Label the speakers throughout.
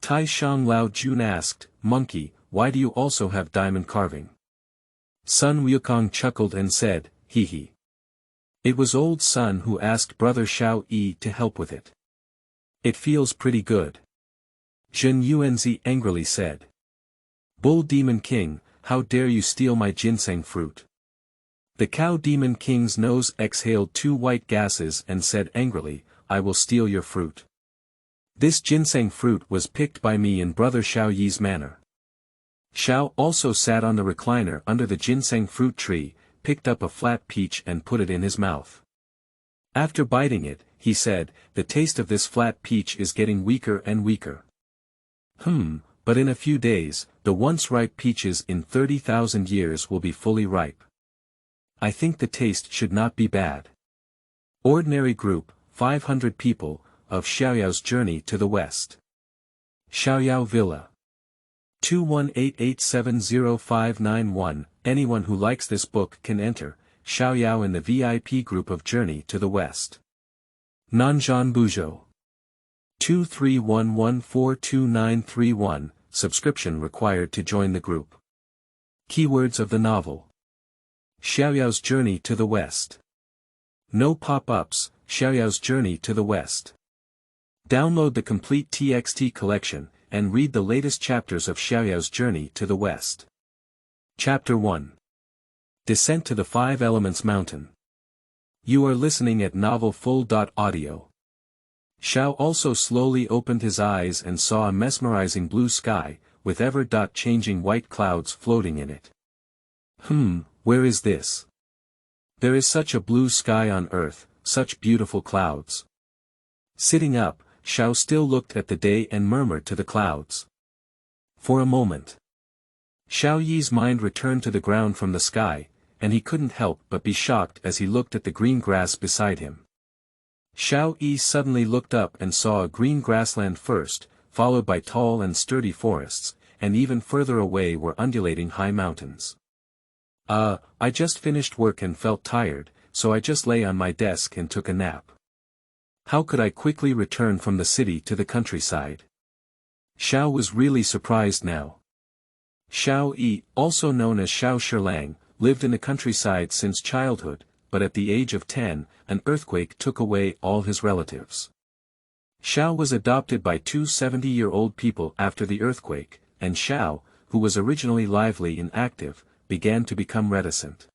Speaker 1: Tai Shang Lao Jun asked, "Monkey, why do you also have diamond carving?" Son Wukong chuckled and said, "Hehe. It was old Sun who asked Brother Xiao Yi to help with it. It feels pretty good." Zhen Yuanzi angrily said. "Bull Demon King, how dare you steal my ginseng fruit?" The Cow Demon King's nose exhaled 2 white gases and said angrily, "I will steal your fruit. This ginseng fruit was picked by me in Brother Xiao Yi's manor." Xiao also sat on the recliner under the ginseng fruit tree, picked up a flat peach and put it in his mouth. After biting it, he said, "The taste of this flat peach is getting weaker and weaker. But in a few days, the once ripe peaches in 30,000 years will be fully ripe. I think the taste should not be bad." Ordinary Group, 500 people, of Xiaoyao's Journey to the West. Xiaoyao Villa. 2188705591. Anyone who likes this book can enter Xiaoyao in the VIP group of Journey to the West. Nanzhan Buzhou. 2311422931. Subscription required to join the group. Keywords of the novel. Xiaoyao's Journey to the West. No pop-ups, Xiaoyao's Journey to the West. Download the complete TXT collection, and read the latest chapters of Xiaoyao's Journey to the West. Chapter 1. Descent to the Five Elements Mountain. You are listening at novelfull.audio. Xiao also slowly opened his eyes and saw a mesmerizing blue sky, with ever-changing white clouds floating in it. Where is this? There is such a blue sky on earth, such beautiful clouds. Sitting up, Xiao still looked at the day and murmured to the clouds. For a moment, Xiao Yi's mind returned to the ground from the sky, and he couldn't help but be shocked as he looked at the green grass beside him. Xiao Yi suddenly looked up and saw a green grassland first, followed by tall and sturdy forests, and even further away were undulating high mountains. I just finished work and felt tired, so I just lay on my desk and took a nap. How could I quickly return from the city to the countryside? Xiao was really surprised now. Xiao Yi, also known as Xiao Shilang, lived in the countryside since childhood, but at the age of 10, an earthquake took away all his relatives. Xiao was adopted by 2 70-year-old people after the earthquake, and Xiao, who was originally lively and active, began to become reticent.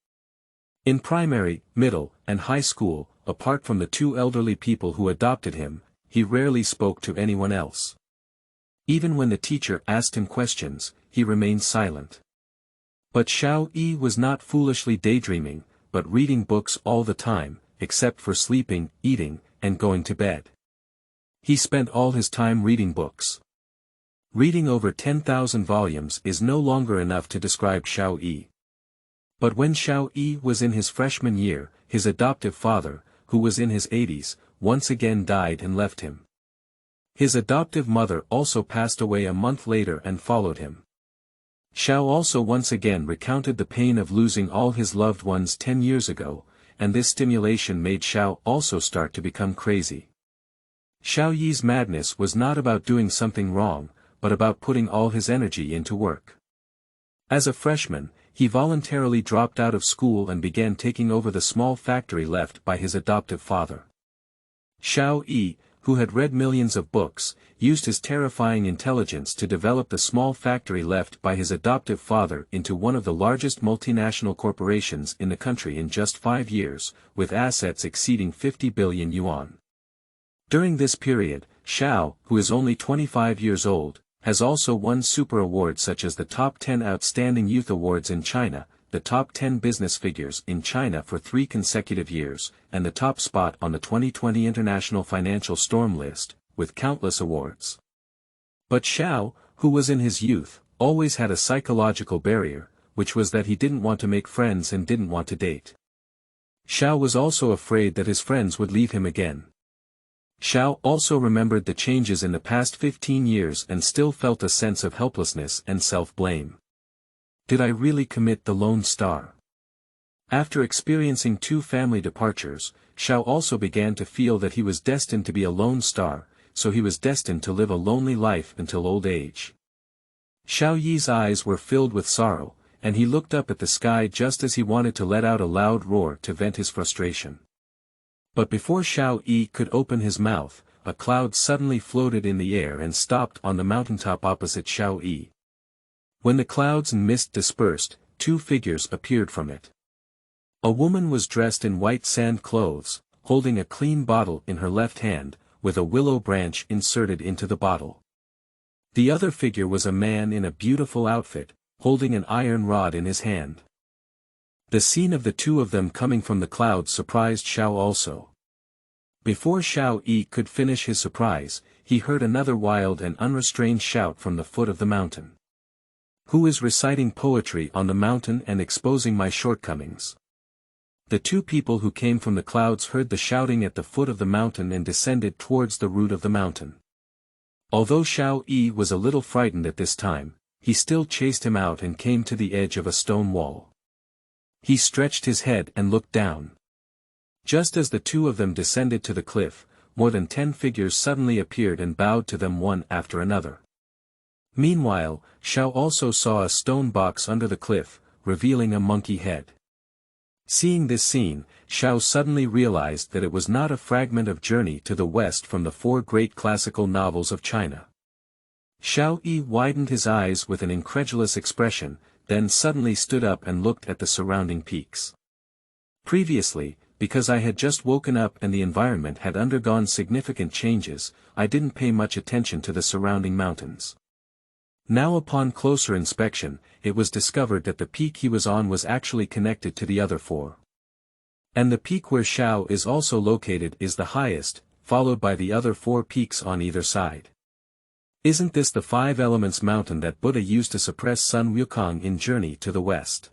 Speaker 1: In primary, middle, and high school, apart from the 2 elderly people who adopted him, he rarely spoke to anyone else. Even when the teacher asked him questions, he remained silent. But Xiao Yi was not foolishly daydreaming, but reading books all the time, except for sleeping, eating, and going to bed. He spent all his time reading books. Reading over 10,000 volumes is no longer enough to describe Xiao Yi. But when Xiao Yi was in his freshman year, his adoptive father, who was in his 80s, once again died and left him. His adoptive mother also passed away a month later and followed him. Xiao also once again recounted the pain of losing all his loved ones 10 years ago, and this stimulation made Xiao also start to become crazy. Xiao Yi's madness was not about doing something wrong, but about putting all his energy into work. As a freshman, he voluntarily dropped out of school and began taking over the small factory left by his adoptive father. Xiao Yi, who had read millions of books, used his terrifying intelligence to develop the small factory left by his adoptive father into one of the largest multinational corporations in the country in just 5 years, with assets exceeding 50 billion yuan. During this period, Xiao, who is only 25 years old, has also won super awards such as the Top 10 Outstanding Youth Awards in China, the Top 10 Business Figures in China for 3 consecutive years, and the top spot on the 2020 International Financial Storm list, with countless awards. But Xiao, who was in his youth, always had a psychological barrier, which was that he didn't want to make friends and didn't want to date. Xiao was also afraid that his friends would leave him again. Xiao also remembered the changes in the past 15 years and still felt a sense of helplessness and self-blame. Did I really commit the Lone Star? After experiencing 2 family departures, Xiao also began to feel that he was destined to be a lone star, so he was destined to live a lonely life until old age. Xiao Yi's eyes were filled with sorrow, and he looked up at the sky just as he wanted to let out a loud roar to vent his frustration. But before Xiao Yi could open his mouth, a cloud suddenly floated in the air and stopped on the mountaintop opposite Xiao Yi. When the clouds and mist dispersed, two figures appeared from it. A woman was dressed in white sand clothes, holding a clean bottle in her left hand, with a willow branch inserted into the bottle. The other figure was a man in a beautiful outfit, holding an iron rod in his hand. The scene of the two of them coming from the clouds surprised Xiao also. Before Xiao Yi could finish his surprise, he heard another wild and unrestrained shout from the foot of the mountain. Who is reciting poetry on the mountain and exposing my shortcomings? The two people who came from the clouds heard the shouting at the foot of the mountain and descended towards the root of the mountain. Although Xiao Yi was a little frightened at this time, he still chased him out and came to the edge of a stone wall. He stretched his head and looked down. Just as the two of them descended to the cliff, more than 10 figures suddenly appeared and bowed to them one after another. Meanwhile, Xiao also saw a stone box under the cliff, revealing a monkey head. Seeing this scene, Xiao suddenly realized that it was not a fragment of Journey to the West from the 4 great classical novels of China. Xiao Yi widened his eyes with an incredulous expression, then suddenly stood up and looked at the surrounding peaks. Previously, because I had just woken up and the environment had undergone significant changes, I didn't pay much attention to the surrounding mountains. Now upon closer inspection, it was discovered that the peak he was on was actually connected to the other 4. And the peak where Xiao is also located is the highest, followed by the other 4 peaks on either side. Isn't this the 5 Elements mountain that Buddha used to suppress Sun Wukong in Journey to the West?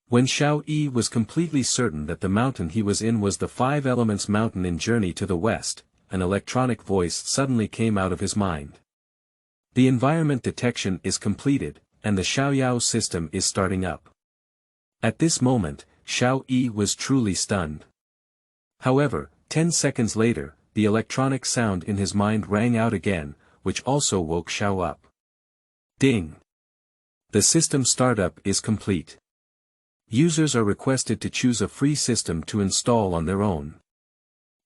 Speaker 1: When Xiao Yi was completely certain that the mountain he was in was the 5 Elements mountain in Journey to the West, an electronic voice suddenly came out of his mind. The environment detection is completed, and the Xiaoyao system is starting up. At this moment, Xiao Yi was truly stunned. However, 10 seconds later, the electronic sound in his mind rang out again, which also woke Xiao up. Ding! The system startup is complete. Users are requested to choose a free system to install on their own.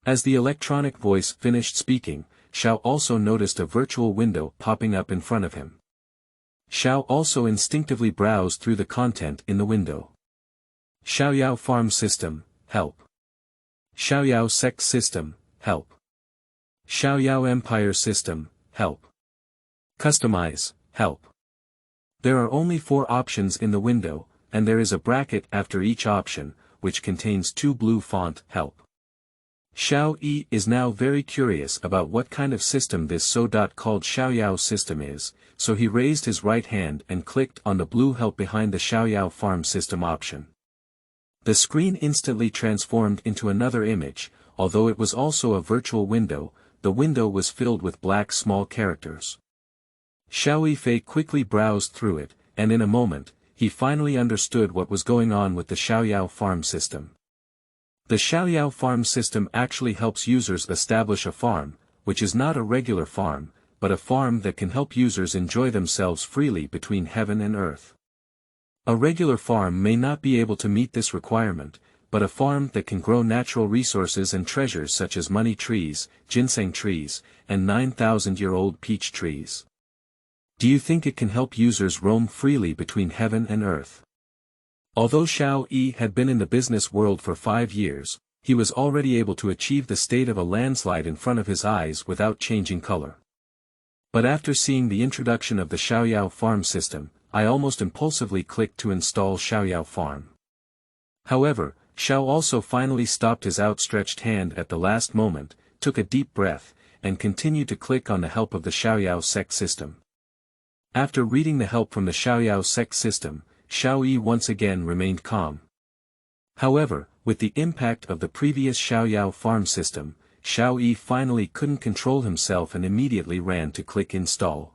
Speaker 1: As the electronic voice finished speaking, Xiao also noticed a virtual window popping up in front of him. Xiao also instinctively browsed through the content in the window. Xiaoyao Farm System, help. Xiaoyao Sect System, help. Xiaoyao Empire System, help. Customize, help. There are only 4 options in the window, and there is a bracket after each option, which contains 2 blue font help. Xiao Yi is now very curious about what kind of system this so-called Xiaoyao system is, so he raised his right hand and clicked on the blue help behind the Xiaoyao Farm System option. The screen instantly transformed into another image, although it was also a virtual window, the window was filled with black small characters. Xiao Yi quickly browsed through it, and in a moment, he finally understood what was going on with the Xiaoyao Farm System. The Xiaoyao Farm System actually helps users establish a farm, which is not a regular farm, but a farm that can help users enjoy themselves freely between heaven and earth. A regular farm may not be able to meet this requirement, but a farm that can grow natural resources and treasures such as money trees, ginseng trees, and 9,000-year-old peach trees. Do you think it can help users roam freely between heaven and earth? Although Xiao Yi had been in the business world for 5 years, he was already able to achieve the state of a landslide in front of his eyes without changing color. But after seeing the introduction of the Xiaoyao Farm System, I almost impulsively clicked to install Xiaoyao Farm. However, Xiao also finally stopped his outstretched hand at the last moment, took a deep breath, and continued to click on the help of the Xiaoyao Sect System. After reading the help from the Xiaoyao Sect System, Xiao Yi once again remained calm. However, with the impact of the previous Xiaoyao Farm System, Xiao Yi finally couldn't control himself and immediately ran to click install.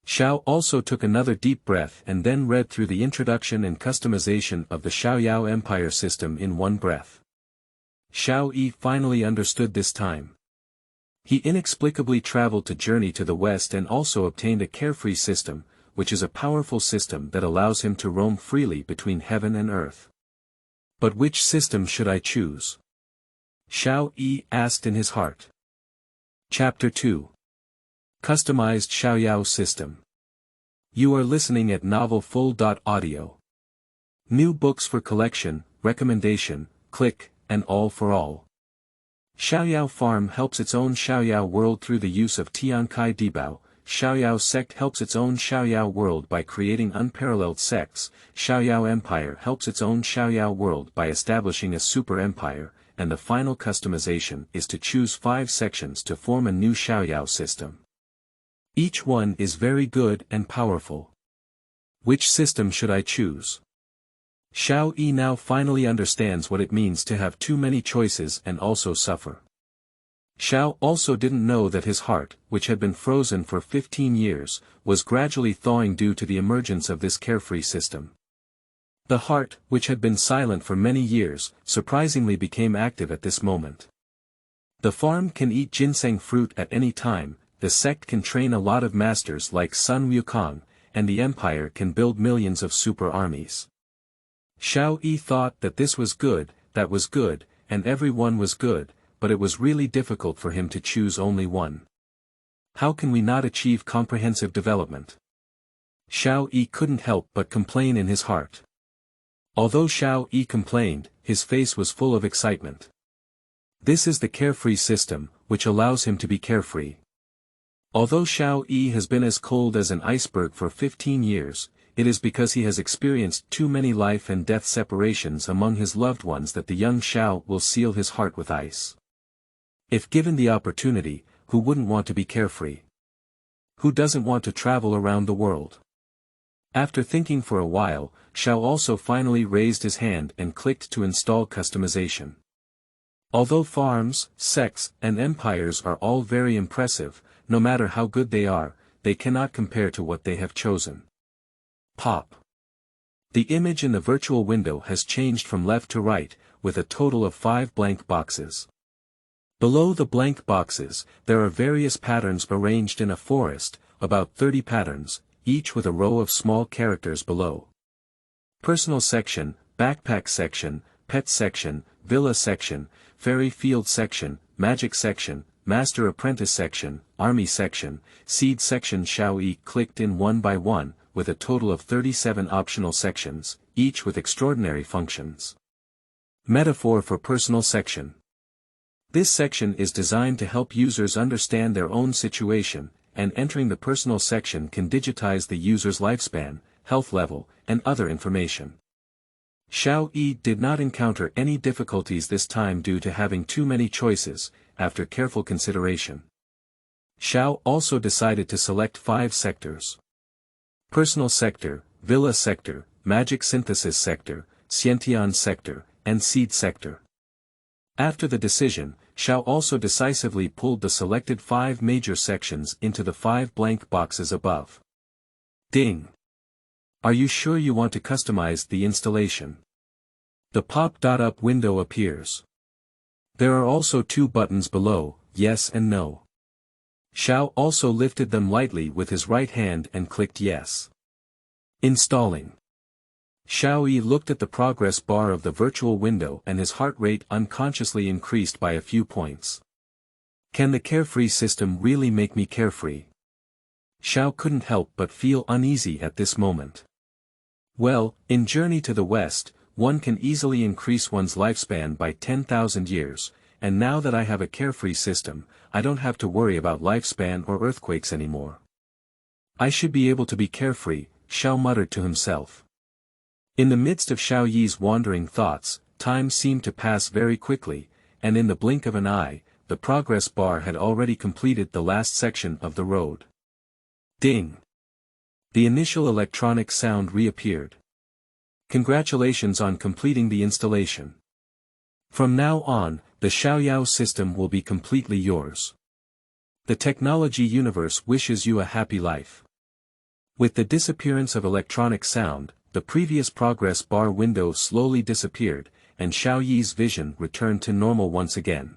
Speaker 1: Xiao also took another deep breath and then read through the introduction and customization of the Xiaoyao Empire System in one breath. Xiao Yi finally understood this time. He inexplicably traveled to journey to the west and also obtained a carefree system, which is a powerful system that allows him to roam freely between heaven and earth. But which system should I choose? Xiao Yi asked in his heart. Chapter 2. Customized Xiaoyao System. You are listening at novelfull.audio. New books for collection, recommendation, click, and all for all. Xiaoyao Farm helps its own Xiaoyao world through the use of Tiankai Dibao. Xiaoyao Sect helps its own Xiaoyao world by creating unparalleled sects. Xiaoyao Empire helps its own Xiaoyao world by establishing a super empire, and the final customization is to choose 5 sections to form a new Xiaoyao system. Each one is very good and powerful. Which system should I choose? Xiao Yi now finally understands what it means to have too many choices and also suffer. Xiao also didn't know that his heart, which had been frozen for 15 years, was gradually thawing due to the emergence of this carefree system. The heart, which had been silent for many years, surprisingly became active at this moment. The farm can eat ginseng fruit at any time, the sect can train a lot of masters like Sun Wukong, and the empire can build millions of super armies. Xiao Yi thought that this was good, that was good, and everyone was good, but it was really difficult for him to choose only one. How can we not achieve comprehensive development? Xiao Yi couldn't help but complain in his heart. Although Xiao Yi complained, his face was full of excitement. This is the carefree system, which allows him to be carefree. Although Xiao Yi has been as cold as an iceberg for 15 years, it is because he has experienced too many life and death separations among his loved ones that the young Xiao will seal his heart with ice. If given the opportunity, who wouldn't want to be carefree? Who doesn't want to travel around the world? After thinking for a while, Xiao also finally raised his hand and clicked to install customization. Although farms, sects, and empires are all very impressive, no matter how good they cannot compare to what they have chosen. Pop. The image in the virtual window has changed from left to right, with a total of 5 blank boxes. Below the blank boxes, there are various patterns arranged in a forest, about 30 patterns, each with a row of small characters below. Personal section, backpack section, pet section, villa section, fairy field section, magic section, master apprentice section, army section, seed section. Xiao Yi clicked in one by one, with a total of 37 optional sections, each with extraordinary functions. Metaphor for personal section. This section is designed to help users understand their own situation, and entering the personal section can digitize the user's lifespan, health level, and other information. Xiao Yi did not encounter any difficulties this time due to having too many choices, after careful consideration. Xiao also decided to select 5 sectors. Personal sector, villa sector, magic synthesis sector, Xiantian sector, and seed sector. After the decision, Xiao also decisively pulled the selected 5 major sections into the 5 blank boxes above. Ding! Are you sure you want to customize the installation? The pop-up window appears. There are also 2 buttons below, yes and no. Xiao also lifted them lightly with his right hand and clicked yes. Installing. Xiao Yi looked at the progress bar of the virtual window and his heart rate unconsciously increased by a few points. Can the carefree system really make me carefree? Xiao couldn't help but feel uneasy at this moment. Well, in Journey to the West, one can easily increase one's lifespan by 10,000 years, and now that I have a carefree system, I don't have to worry about lifespan or earthquakes anymore. I should be able to be carefree, Xiao muttered to himself. In the midst of Xiao Yi's wandering thoughts, time seemed to pass very quickly, and in the blink of an eye, the progress bar had already completed the last section of the road. Ding! The initial electronic sound reappeared. Congratulations on completing the installation. From now on, the Xiaoyao system will be completely yours. The technology universe wishes you a happy life. With the disappearance of electronic sound, the previous progress bar window slowly disappeared, and Xiao Yi's vision returned to normal once again.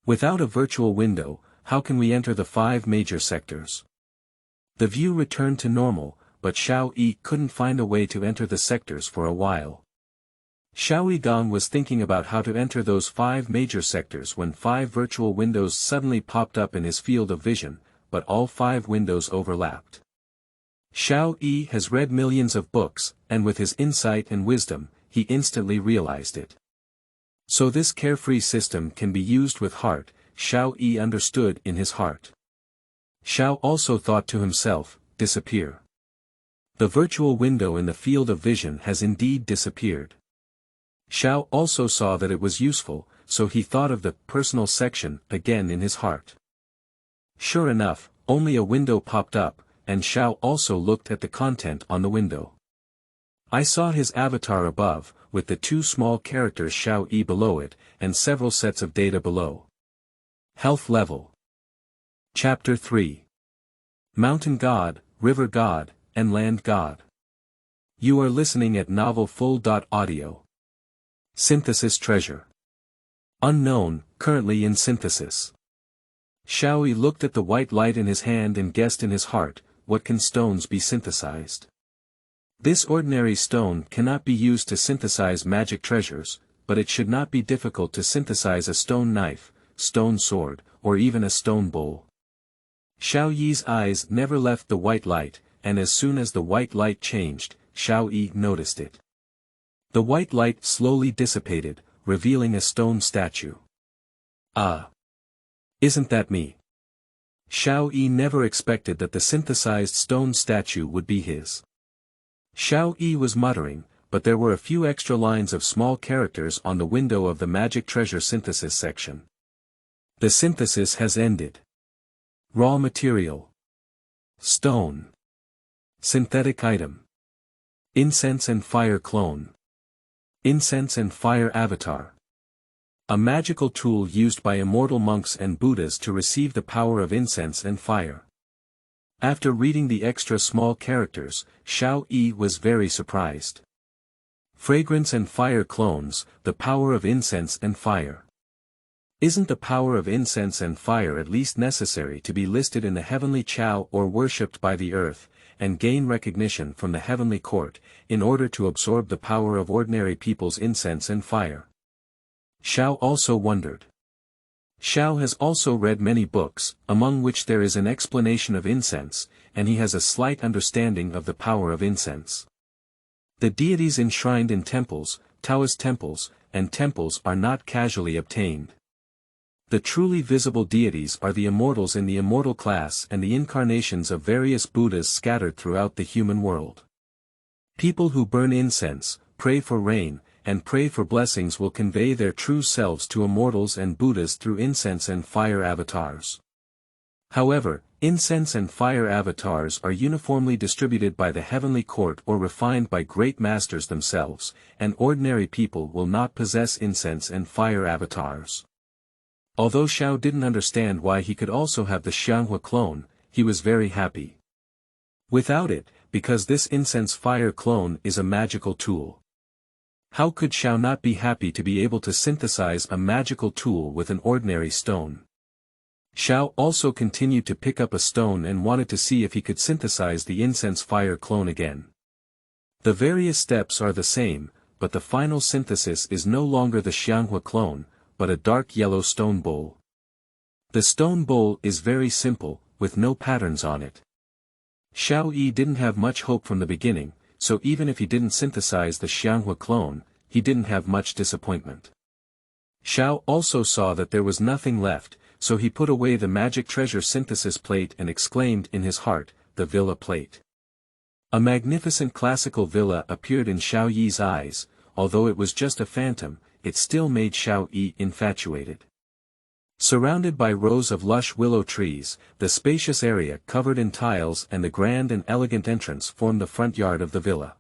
Speaker 1: Without a virtual window, how can we enter the 5 major sectors? The view returned to normal, but Xiao Yi couldn't find a way to enter the sectors for a while. Xiao Yi was thinking about how to enter those 5 major sectors when 5 virtual windows suddenly popped up in his field of vision, but all 5 windows overlapped. Xiao Yi has read millions of books, and with his insight and wisdom, he instantly realized it. So this carefree system can be used with heart, Xiao Yi understood in his heart. Xiao also thought to himself, disappear. The virtual window in the field of vision has indeed disappeared. Xiao also saw that it was useful, so he thought of the personal section again in his heart. Sure enough, only a window popped up, and Xiao also looked at the content on the window. I saw his avatar above, with the 2 small characters Xiao Yi below it, and several sets of data below. Health level. Chapter 3. Mountain God, River God, and Land God. You are listening at novelfull.audio. Synthesis treasure. Unknown, currently in synthesis. Xiao Yi looked at the white light in his hand and guessed in his heart, what can stones be synthesized? This ordinary stone cannot be used to synthesize magic treasures, but it should not be difficult to synthesize a stone knife, stone sword, or even a stone bowl. Xiao Yi's eyes never left the white light, and as soon as the white light changed, Xiao Yi noticed it. The white light slowly dissipated, revealing a stone statue. Ah! Isn't that me? Xiao Yi never expected that the synthesized stone statue would be his. Xiao Yi was muttering, but there were a few extra lines of small characters on the window of the magic treasure synthesis section. The synthesis has ended. Raw material. Stone. Synthetic item. Incense and fire clone. Incense and fire avatar. A magical tool used by immortal monks and Buddhas to receive the power of incense and fire. After reading the extra small characters, Xiao Yi was very surprised. Fragrance and fire clones, the power of incense and fire. Isn't the power of incense and fire at least necessary to be listed in the heavenly Chao or worshipped by the earth, and gain recognition from the heavenly court, in order to absorb the power of ordinary people's incense and fire? Xiao also wondered. Xiao has also read many books, among which there is an explanation of incense, and he has a slight understanding of the power of incense. The deities enshrined in temples, Taoist temples, and temples are not casually obtained. The truly visible deities are the immortals in the immortal class and the incarnations of various Buddhas scattered throughout the human world. People who burn incense, pray for rain, and pray for blessings will convey their true selves to immortals and Buddhas through incense and fire avatars. However, incense and fire avatars are uniformly distributed by the heavenly court or refined by great masters themselves, and ordinary people will not possess incense and fire avatars. Although Xiao didn't understand why he could also have the Xianghua clone, he was very happy. Without it, because this incense fire clone is a magical tool. How could Xiao not be happy to be able to synthesize a magical tool with an ordinary stone? Xiao also continued to pick up a stone and wanted to see if he could synthesize the incense fire clone again. The various steps are the same, but the final synthesis is no longer the Xianghua clone, but a dark yellow stone bowl. The stone bowl is very simple, with no patterns on it. Xiao Yi didn't have much hope from the beginning, so even if he didn't synthesize the Xianghua clone, he didn't have much disappointment. Xiao also saw that there was nothing left, so he put away the magic treasure synthesis plate and exclaimed in his heart, the villa plate. A magnificent classical villa appeared in Xiao Yi's eyes, although it was just a phantom, it still made Xiao Yi infatuated. Surrounded by rows of lush willow trees, the spacious area covered in tiles and the grand and elegant entrance form the front yard of the villa.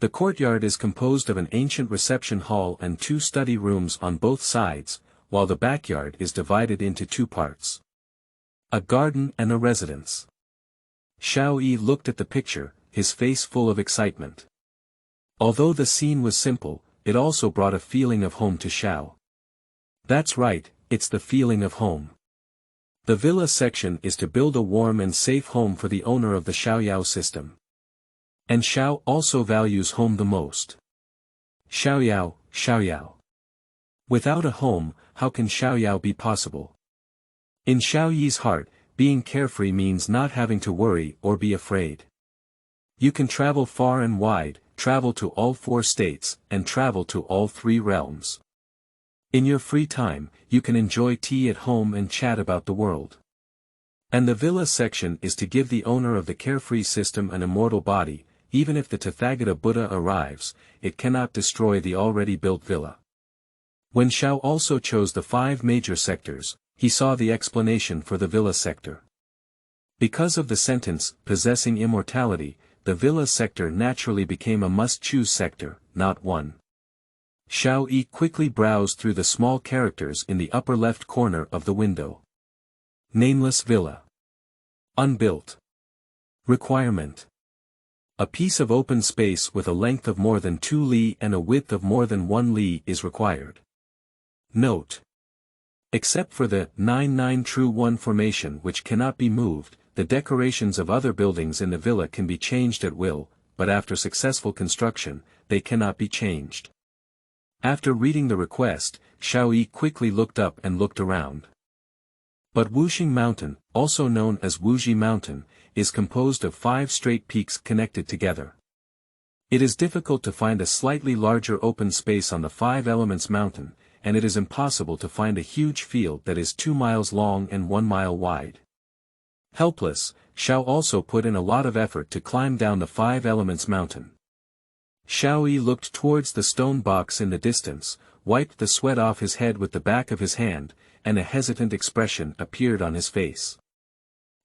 Speaker 1: The courtyard is composed of an ancient reception hall and 2 study rooms on both sides, while the backyard is divided into 2 parts. A garden and a residence. Xiao Yi looked at the picture, his face full of excitement. Although the scene was simple, it also brought a feeling of home to Xiao. That's right, it's the feeling of home. The villa section is to build a warm and safe home for the owner of the Xiaoyao system. And Xiao also values home the most. Xiaoyao, Xiaoyao. Without a home, how can Xiaoyao be possible? In Xiao Yi's heart, being carefree means not having to worry or be afraid. You can travel far and wide, travel to all 4 states, and travel to all 3 realms. In your free time, you can enjoy tea at home and chat about the world. And the villa section is to give the owner of the carefree system an immortal body. Even if the Tathagata Buddha arrives, it cannot destroy the already built villa. When Xiao also chose the 5 major sectors, he saw the explanation for the villa sector. Because of the sentence, possessing immortality, the villa sector naturally became a must-choose sector, not one. Xiao Yi quickly browsed through the small characters in the upper left corner of the window. Nameless villa. Unbuilt. Requirement. A piece of open space with a length of more than 2 li and a width of more than 1 li is required. Note. Except for the 9-9 true 1 formation which cannot be moved, the decorations of other buildings in the villa can be changed at will, but after successful construction, they cannot be changed. After reading the request, Xiao Yi quickly looked up and looked around. But Wuxing Mountain, also known as Wuji Mountain, is composed of 5 straight peaks connected together. It is difficult to find a slightly larger open space on the 5 Elements Mountain, and it is impossible to find a huge field that is 2 miles long and 1 mile wide. Helpless, Xiao also put in a lot of effort to climb down the 5 Elements Mountain. Xiao Yi looked towards the stone box in the distance, wiped the sweat off his head with the back of his hand, and a hesitant expression appeared on his face.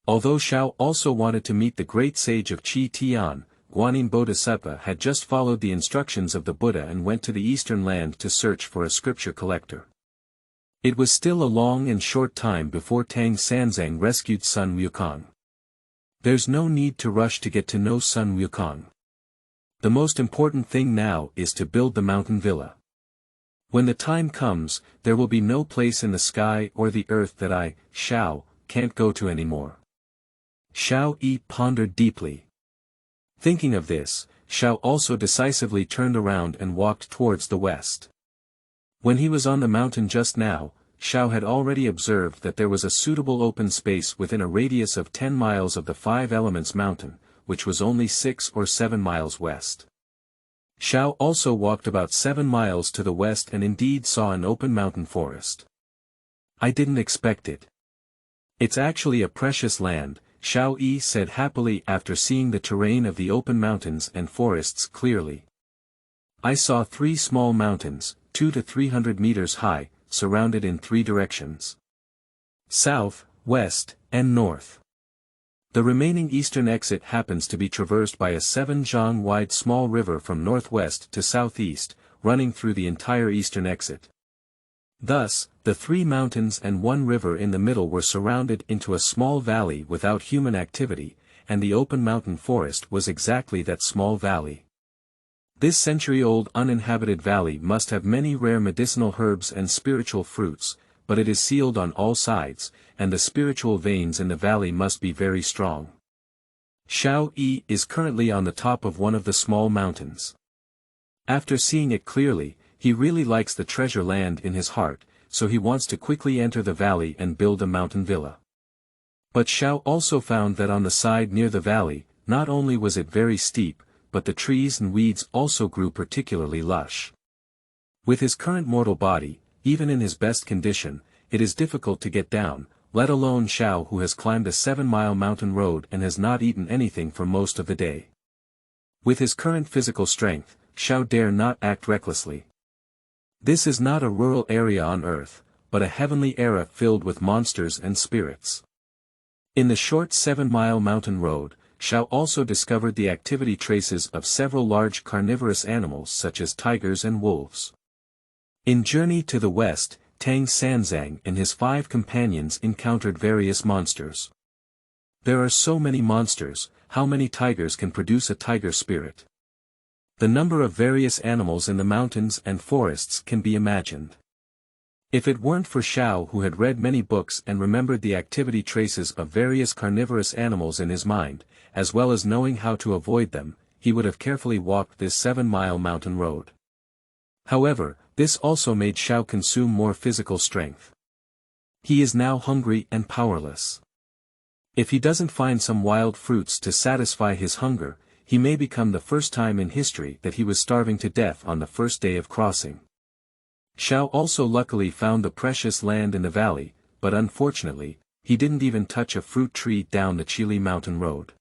Speaker 1: Although Xiao also wanted to meet the great sage of Qi Tian, Guanyin Bodhisattva had just followed the instructions of the Buddha and went to the eastern land to search for a scripture collector. It was still a long and short time before Tang Sanzang rescued Sun Wukong. There's no need to rush to get to know Sun Wukong. The most important thing now is to build the mountain villa. When the time comes, there will be no place in the sky or the earth that I, Xiao, can't go to anymore. Xiao Yi pondered deeply. Thinking of this, Xiao also decisively turned around and walked towards the west. When he was on the mountain just now, Xiao had already observed that there was a suitable open space within a radius of 10 miles of the 5 Elements Mountain, which was only 6 or 7 miles west. Xiao also walked about 7 miles to the west and indeed saw an open mountain forest. I didn't expect it. It's actually a precious land, Xiao Yi said happily after seeing the terrain of the open mountains and forests clearly. I saw 3 small mountains, 2 to 300 meters high, surrounded in 3 directions. South, west, and north. The remaining eastern exit happens to be traversed by a 7-zhang wide small river from northwest to southeast, running through the entire eastern exit. Thus, the 3 mountains and 1 river in the middle were surrounded into a small valley without human activity, and the open mountain forest was exactly that small valley. This century-old uninhabited valley must have many rare medicinal herbs and spiritual fruits, but it is sealed on all sides, and the spiritual veins in the valley must be very strong. Xiao Yi is currently on the top of one of the small mountains. After seeing it clearly, he really likes the treasure land in his heart, so he wants to quickly enter the valley and build a mountain villa. But Xiao also found that on the side near the valley, not only was it very steep, but the trees and weeds also grew particularly lush. With his current mortal body, even in his best condition, it is difficult to get down, let alone Xiao who has climbed a 7-mile mountain road and has not eaten anything for most of the day. With his current physical strength, Xiao dare not act recklessly. This is not a rural area on Earth, but a heavenly era filled with monsters and spirits. In the short 7-mile mountain road, Xiao also discovered the activity traces of several large carnivorous animals such as tigers and wolves. In Journey to the West, Tang Sanzang and his 5 companions encountered various monsters. There are so many monsters, how many tigers can produce a tiger spirit? The number of various animals in the mountains and forests can be imagined. If it weren't for Xiao, who had read many books and remembered the activity traces of various carnivorous animals in his mind, as well as knowing how to avoid them, he would have carefully walked this 7-mile mountain road. However, this also made Xiao consume more physical strength. He is now hungry and powerless. If he doesn't find some wild fruits to satisfy his hunger, he may become the first time in history that he was starving to death on the first day of crossing. Xiao also luckily found the precious land in the valley, but unfortunately, he didn't even touch a fruit tree down the Chili Mountain Road.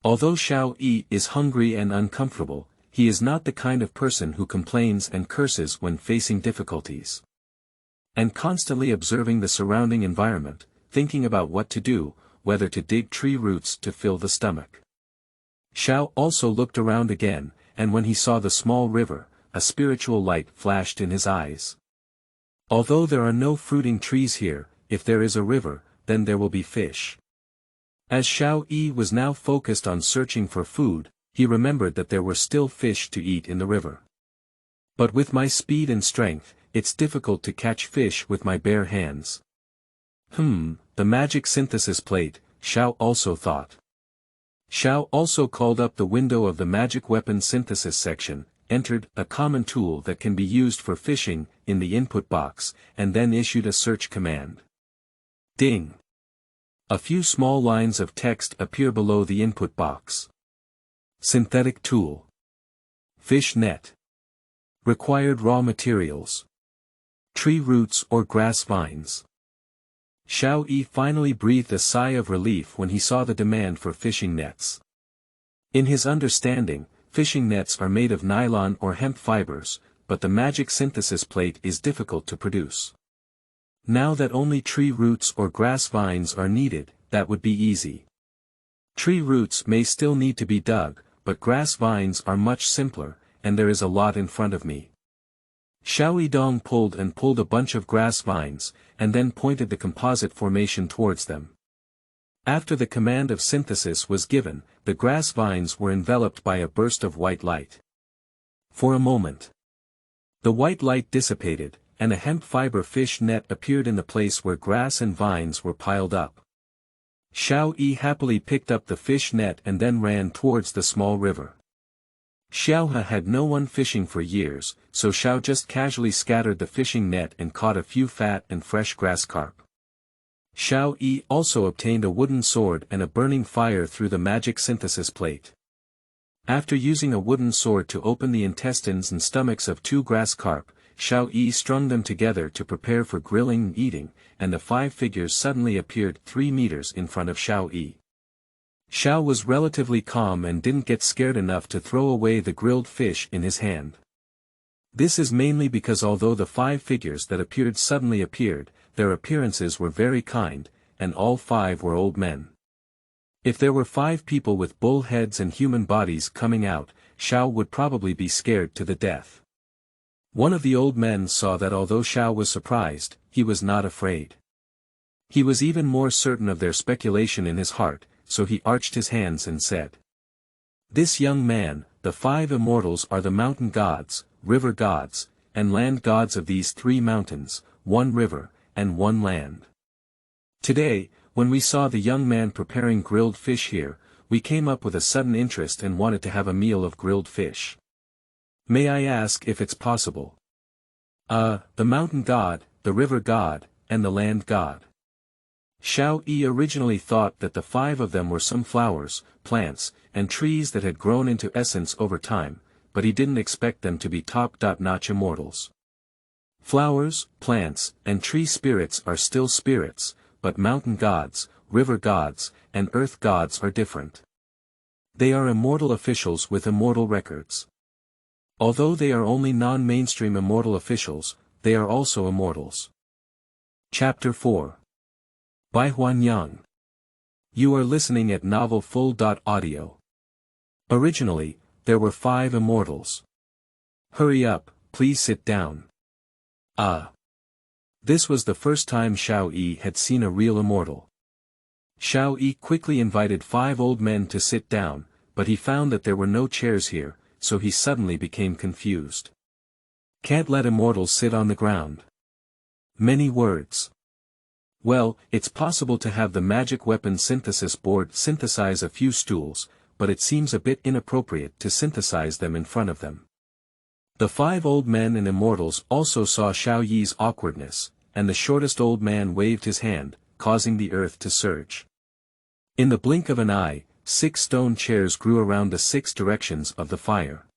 Speaker 1: Although Xiao Yi is hungry and uncomfortable, he is not the kind of person who complains and curses when facing difficulties. And constantly observing the surrounding environment, thinking about what to do, whether to dig tree roots to fill the stomach. Xiao also looked around again, and when he saw the small river, a spiritual light flashed in his eyes. Although there are no fruiting trees here, if there is a river, then there will be fish. As Xiao Yi was now focused on searching for food, he remembered that there were still fish to eat in the river. But with my speed and strength, it's difficult to catch fish with my bare hands. The magic synthesis plate, Xiao also thought. Xiao also called up the window of the magic weapon synthesis section, entered a common tool that can be used for fishing in the input box, and then issued a search command. Ding! A few small lines of text appear below the input box. Synthetic tool. Fish net. Required raw materials. Tree roots or grass vines. Xiao Yi finally breathed a sigh of relief when he saw the demand for fishing nets. In his understanding, fishing nets are made of nylon or hemp fibers, but the magic synthesis plate is difficult to produce. Now that only tree roots or grass vines are needed, that would be easy. Tree roots may still need to be dug, but grass vines are much simpler, and there is a lot in front of me. Xiao Yidong pulled a bunch of grass vines, and then pointed the composite formation towards them. After the command of synthesis was given, the grass vines were enveloped by a burst of white light. For a moment, the white light dissipated, and a hemp fiber fish net appeared in the place where grass and vines were piled up. Xiao Yi happily picked up the fish net and then ran towards the small river. Xiaohe had no one fishing for years, so Xiao just casually scattered the fishing net and caught a few fat and fresh grass carp. Xiao Yi also obtained a wooden sword and a burning fire through the magic synthesis plate. After using a wooden sword to open the intestines and stomachs of 2 grass carp, Xiao Yi strung them together to prepare for grilling and eating, and the 5 figures suddenly appeared 3 meters in front of Xiao Yi. Xiao was relatively calm and didn't get scared enough to throw away the grilled fish in his hand. This is mainly because although the 5 figures that appeared suddenly appeared, their appearances were very kind, and all 5 were old men. If there were 5 people with bull heads and human bodies coming out, Xiao would probably be scared to the death. One of the old men saw that although Xiao was surprised, he was not afraid. He was even more certain of their speculation in his heart, so he arched his hands and said, "This young man, the 5 immortals are the mountain gods, river gods, and land gods of these 3 mountains, 1 river, and 1 land. Today, when we saw the young man preparing grilled fish here, we came up with a sudden interest and wanted to have a meal of grilled fish. May I ask if it's possible?" The mountain god, the river god, and the land god. Xiao Yi originally thought that the 5 of them were some flowers, plants, and trees that had grown into essence over time, but he didn't expect them to be top-notch immortals. Flowers, plants, and tree spirits are still spirits, but mountain gods, river gods, and earth gods are different. They are immortal officials with immortal records. Although they are only non-mainstream immortal officials, they are also immortals. Chapter 4. Baihua Niang. You are listening at novelfull.audio. Originally, there were 5 immortals. Hurry up, please sit down. This was the first time Xiao Yi had seen a real immortal. Xiao Yi quickly invited 5 old men to sit down, but he found that there were no chairs here, so he suddenly became confused. Can't let immortals sit on the ground. Many words. Well, it's possible to have the magic weapon synthesis board synthesize a few stools, but it seems a bit inappropriate to synthesize them in front of them. The 5 old men and immortals also saw Xiao Yi's awkwardness, and the shortest old man waved his hand, causing the earth to surge. In the blink of an eye, 6 stone chairs grew around the 6 directions of the fire.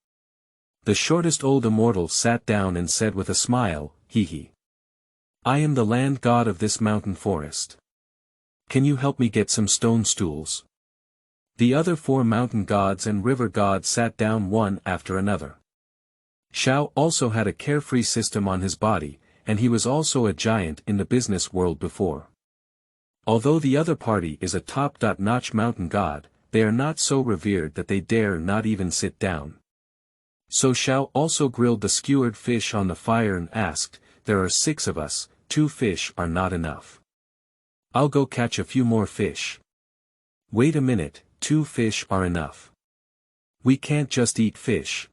Speaker 1: The shortest old immortal sat down and said with a smile, Hehe. I am the land god of this mountain forest. Can you help me get some stone stools? The other 4 mountain gods and river gods sat down one after another. Xiao also had a carefree system on his body, and he was also a giant in the business world before. Although the other party is a top-notch mountain god, they are not so revered that they dare not even sit down. So Xiao also grilled the skewered fish on the fire and asked, there are 6 of us, 2 fish are not enough. I'll go catch a few more fish. Wait a minute, 2 fish are enough. We can't just eat fish.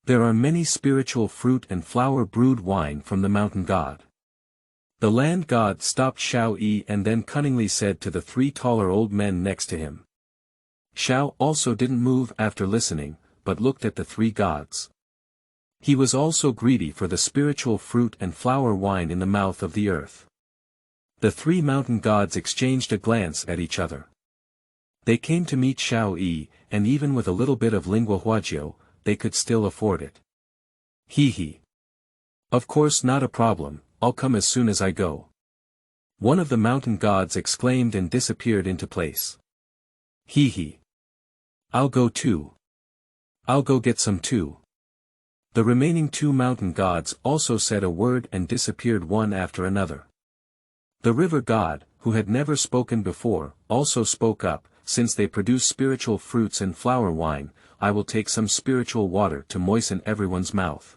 Speaker 1: There are many spiritual fruit and flower brewed wine from the mountain god. The land god stopped Xiao Yi and then cunningly said to the 3 taller old men next to him. Xiao also didn't move after listening, but looked at the 3 gods. He was also greedy for the spiritual fruit and flower wine in the mouth of the earth. The 3 mountain gods exchanged a glance at each other. They came to meet Xiao Yi, and even with a little bit of lingua huajiao, they could still afford it. Hehe. Of course, not a problem, I'll come as soon as I go. One of the mountain gods exclaimed and disappeared into place. Hehe. I'll go too. I'll go get some too. The remaining 2 mountain gods also said a word and disappeared one after another. The river god, who had never spoken before, also spoke up, since they produce spiritual fruits and flower wine, I will take some spiritual water to moisten everyone's mouth.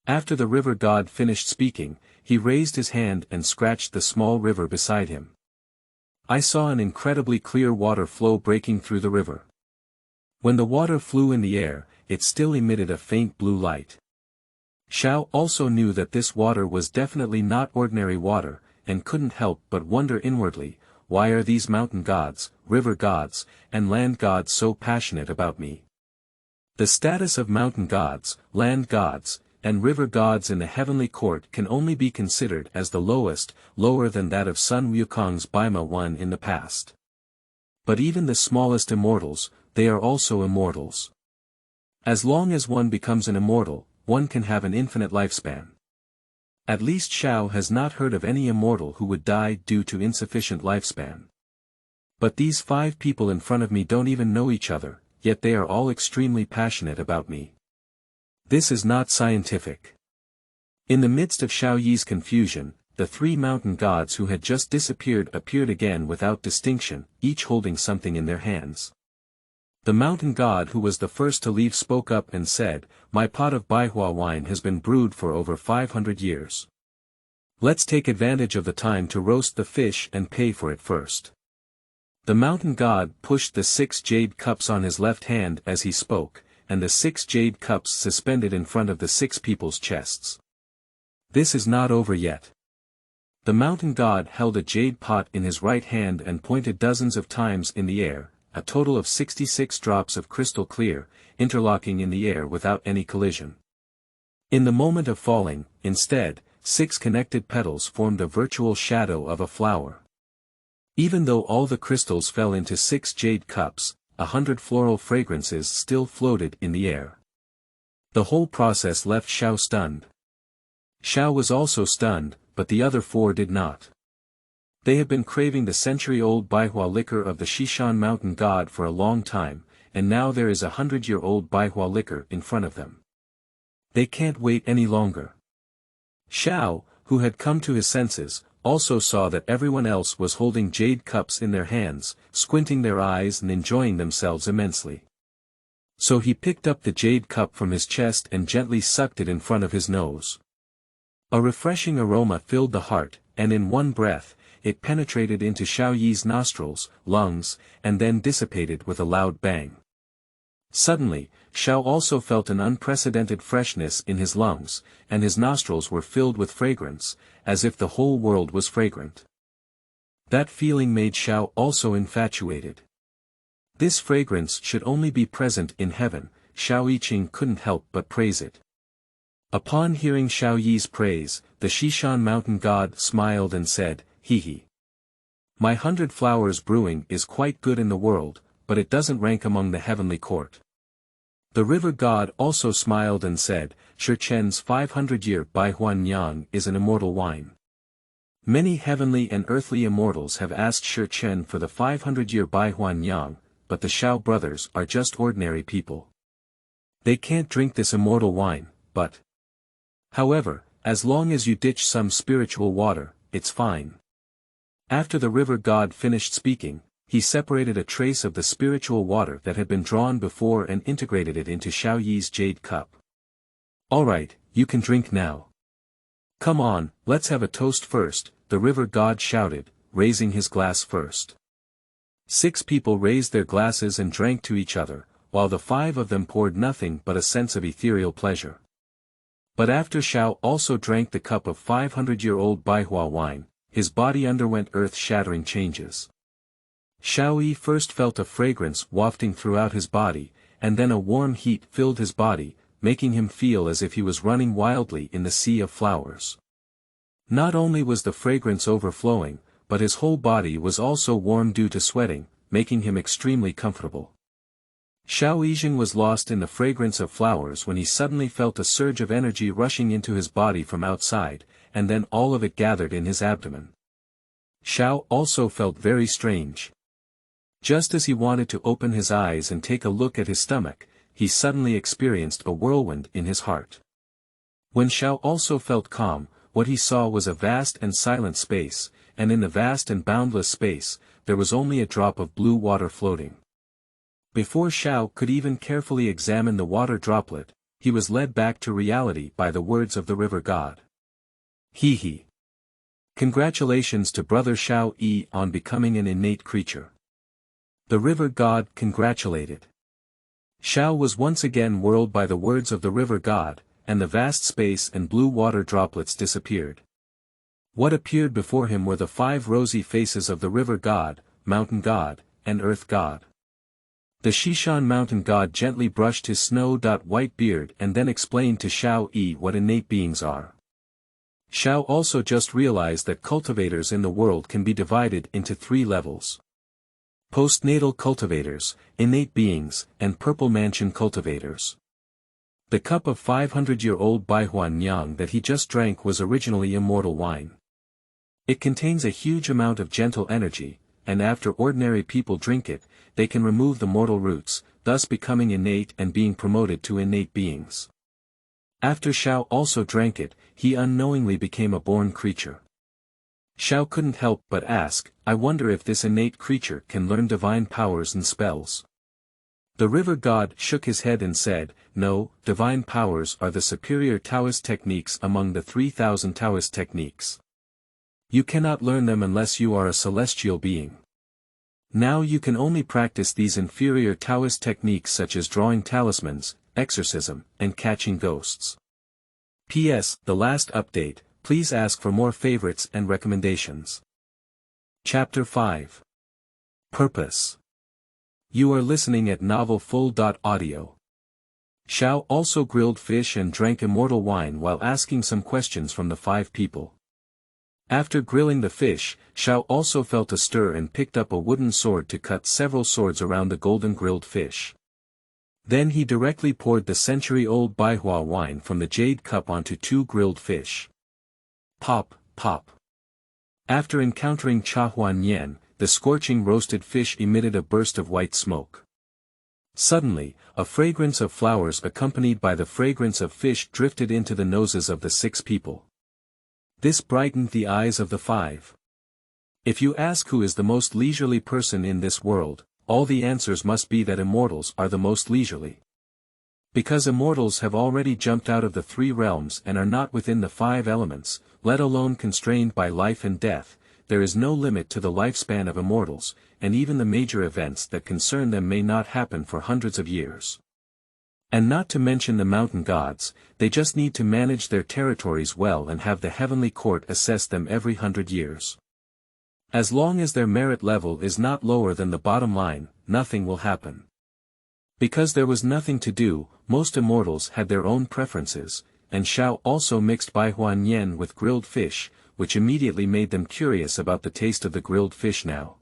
Speaker 1: After the river god finished speaking, he raised his hand and scratched the small river beside him. I saw an incredibly clear water flow breaking through the river. When the water flew in the air, it still emitted a faint blue light. Xiao also knew that this water was definitely not ordinary water, and couldn't help but wonder inwardly, why are these mountain gods, river gods, and land gods so passionate about me? The status of mountain gods, land gods, and river gods in the heavenly court can only be considered as the lowest, lower than that of Sun Wukong's Baihua in the past. But even the smallest immortals, they are also immortals. As long as one becomes an immortal, one can have an infinite lifespan. At least Xiao has not heard of any immortal who would die due to insufficient lifespan. But these 5 people in front of me don't even know each other, yet they are all extremely passionate about me. This is not scientific. In the midst of Xiao Yi's confusion, the 3 mountain gods who had just disappeared appeared again without distinction, each holding something in their hands. The mountain god who was the first to leave spoke up and said, my pot of Baihua wine has been brewed for over 500 years. Let's take advantage of the time to roast the fish and pay for it first. The mountain god pushed the 6 jade cups on his left hand as he spoke, and the 6 jade cups suspended in front of the 6 people's chests. This is not over yet. The mountain god held a jade pot in his right hand and pointed dozens of times in the air, a total of 66 drops of crystal clear, interlocking in the air without any collision. In the moment of falling, instead, 6 connected petals formed a virtual shadow of a flower. Even though all the crystals fell into 6 jade cups, 100 floral fragrances still floated in the air. The whole process left Xiao stunned. Xiao was also stunned, but the other 4 did not. They had been craving the century-old Baihua liquor of the Xishan mountain god for a long time, and now there is a 100-year-old Baihua liquor in front of them. They can't wait any longer. Xiao, who had come to his senses, also saw that everyone else was holding jade cups in their hands, squinting their eyes and enjoying themselves immensely. So he picked up the jade cup from his chest and gently sucked it in front of his nose. A refreshing aroma filled the heart, and in one breath, it penetrated into Xiao Yi's nostrils, lungs, and then dissipated with a loud bang. Suddenly, Xiao also felt an unprecedented freshness in his lungs, and his nostrils were filled with fragrance, as if the whole world was fragrant. That feeling made Xiao also infatuated. This fragrance should only be present in heaven. Xiao Yiqing couldn't help but praise it. Upon hearing Xiao Yi's praise, the Xishan mountain god smiled and said, Hehe. My 100 flowers brewing is quite good in the world, but it doesn't rank among the heavenly court. The river god also smiled and said, Shi Chen's 500-year Baihua Niang is an immortal wine. Many heavenly and earthly immortals have asked Shi Chen for the 500-year Baihua Niang, but the Xiao brothers are just ordinary people. They can't drink this immortal wine, but... However, as long as you ditch some spiritual water, it's fine. After the river god finished speaking, he separated a trace of the spiritual water that had been drawn before and integrated it into Xiao Yi's jade cup. Alright, you can drink now. Come on, let's have a toast first, the river god shouted, raising his glass first. 6 people raised their glasses and drank to each other, while the 5 of them poured nothing but a sense of ethereal pleasure. But after Xiao also drank the cup of 500-year-old Baihua wine, his body underwent earth-shattering changes. Xiao Yi first felt a fragrance wafting throughout his body, and then a warm heat filled his body, making him feel as if he was running wildly in the sea of flowers. Not only was the fragrance overflowing, but his whole body was also warm due to sweating, making him extremely comfortable. Xiao Yijing was lost in the fragrance of flowers when he suddenly felt a surge of energy rushing into his body from outside, and then all of it gathered in his abdomen. Xiao also felt very strange. Just as he wanted to open his eyes and take a look at his stomach, he suddenly experienced a whirlwind in his heart. When Xiao also felt calm, what he saw was a vast and silent space, and in the vast and boundless space, there was only a drop of blue water floating. Before Xiao could even carefully examine the water droplet, he was led back to reality by the words of the river god. Hehe. Congratulations to Brother Xiao Yi on becoming an innate creature. The river god congratulated. Xiao was once again whirled by the words of the river god, and the vast space and blue water droplets disappeared. What appeared before him were the 5 rosy faces of the river god, mountain god, and earth god. The Xishan mountain god gently brushed his snow-white beard and then explained to Xiao Yi what innate beings are. Xiao also just realized that cultivators in the world can be divided into 3 levels. Postnatal cultivators, innate beings, and purple mansion cultivators. The cup of 500-year-old Baihua Niang that he just drank was originally immortal wine. It contains a huge amount of gentle energy, and after ordinary people drink it, they can remove the mortal roots, thus becoming innate and being promoted to innate beings. After Xiao also drank it, he unknowingly became a born creature. Xiao couldn't help but ask, I wonder if this innate creature can learn divine powers and spells. The river god shook his head and said, no, divine powers are the superior Taoist techniques among the 3,000 Taoist techniques. You cannot learn them unless you are a celestial being. Now you can only practice these inferior Taoist techniques such as drawing talismans, exorcism, and catching ghosts. P.S. The last update, please ask for more favorites and recommendations. Chapter 5. Purpose. You are listening at Novel Full.audio. Xiao also grilled fish and drank immortal wine while asking some questions from the 5 people. After grilling the fish, Xiao also felt a stir and picked up a wooden sword to cut several swords around the golden grilled fish. Then he directly poured the century-old Baihua wine from the jade cup onto 2 grilled fish. Pop, pop. After encountering Chahuan Yan, the scorching roasted fish emitted a burst of white smoke. Suddenly, a fragrance of flowers accompanied by the fragrance of fish drifted into the noses of the 6 people. This brightened the eyes of the 5. If you ask who is the most leisurely person in this world, all the answers must be that immortals are the most leisurely. Because immortals have already jumped out of the 3 realms and are not within the 5 elements, let alone constrained by life and death, there is no limit to the lifespan of immortals, and even the major events that concern them may not happen for hundreds of years. And not to mention the mountain gods, they just need to manage their territories well and have the heavenly court assess them every 100 years. As long as their merit level is not lower than the bottom line, nothing will happen. Because there was nothing to do, most immortals had their own preferences, and Xiao also mixed Baihua with grilled fish, which immediately made them curious about the taste of the grilled fish now.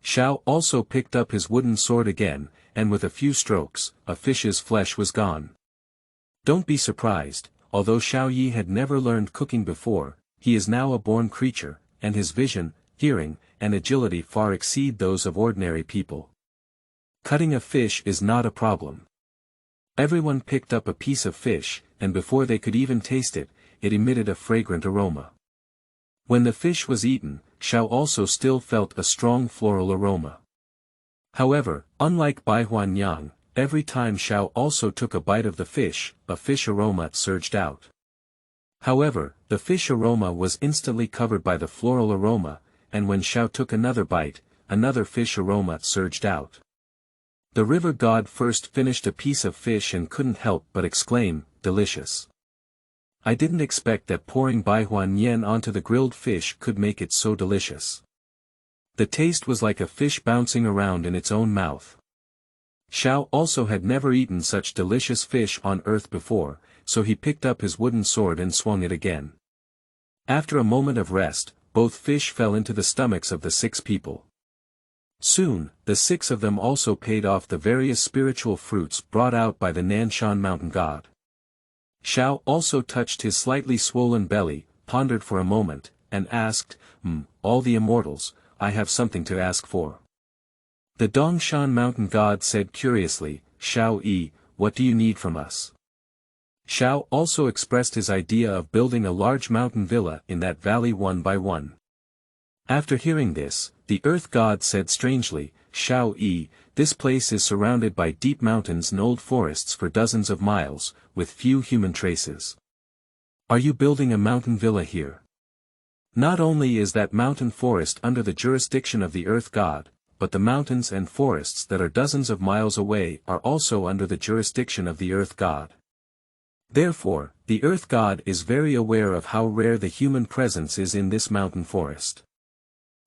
Speaker 1: Xiao also picked up his wooden sword again, and with a few strokes, a fish's flesh was gone. Don't be surprised, although Xiao Yi had never learned cooking before, he is now a born creature, and his vision, hearing, and agility far exceed those of ordinary people. Cutting a fish is not a problem. Everyone picked up a piece of fish, and before they could even taste it, it emitted a fragrant aroma. When the fish was eaten, Xiao also still felt a strong floral aroma. However, unlike Baihua Niang, every time Xiao also took a bite of the fish, a fish aroma surged out. However, the fish aroma was instantly covered by the floral aroma, and when Xiao took another bite, another fish aroma surged out. The river god first finished a piece of fish and couldn't help but exclaim, "Delicious." I didn't expect that pouring Baihua onto the grilled fish could make it so delicious. The taste was like a fish bouncing around in its own mouth. Xiao also had never eaten such delicious fish on earth before, so he picked up his wooden sword and swung it again. After a moment of rest, both fish fell into the stomachs of the 6 people. Soon, the 6 of them also paid off the various spiritual fruits brought out by the Nanshan mountain god. Xiao also touched his slightly swollen belly, pondered for a moment, and asked, all the immortals, I have something to ask for. The Dongshan mountain god said curiously, Xiao Yi, what do you need from us? Xiao also expressed his idea of building a large mountain villa in that valley one by one. After hearing this, the earth god said strangely, Xiao Yi, this place is surrounded by deep mountains and old forests for dozens of miles, with few human traces. Are you building a mountain villa here? Not only is that mountain forest under the jurisdiction of the earth god, but the mountains and forests that are dozens of miles away are also under the jurisdiction of the earth god. Therefore, the earth god is very aware of how rare the human presence is in this mountain forest.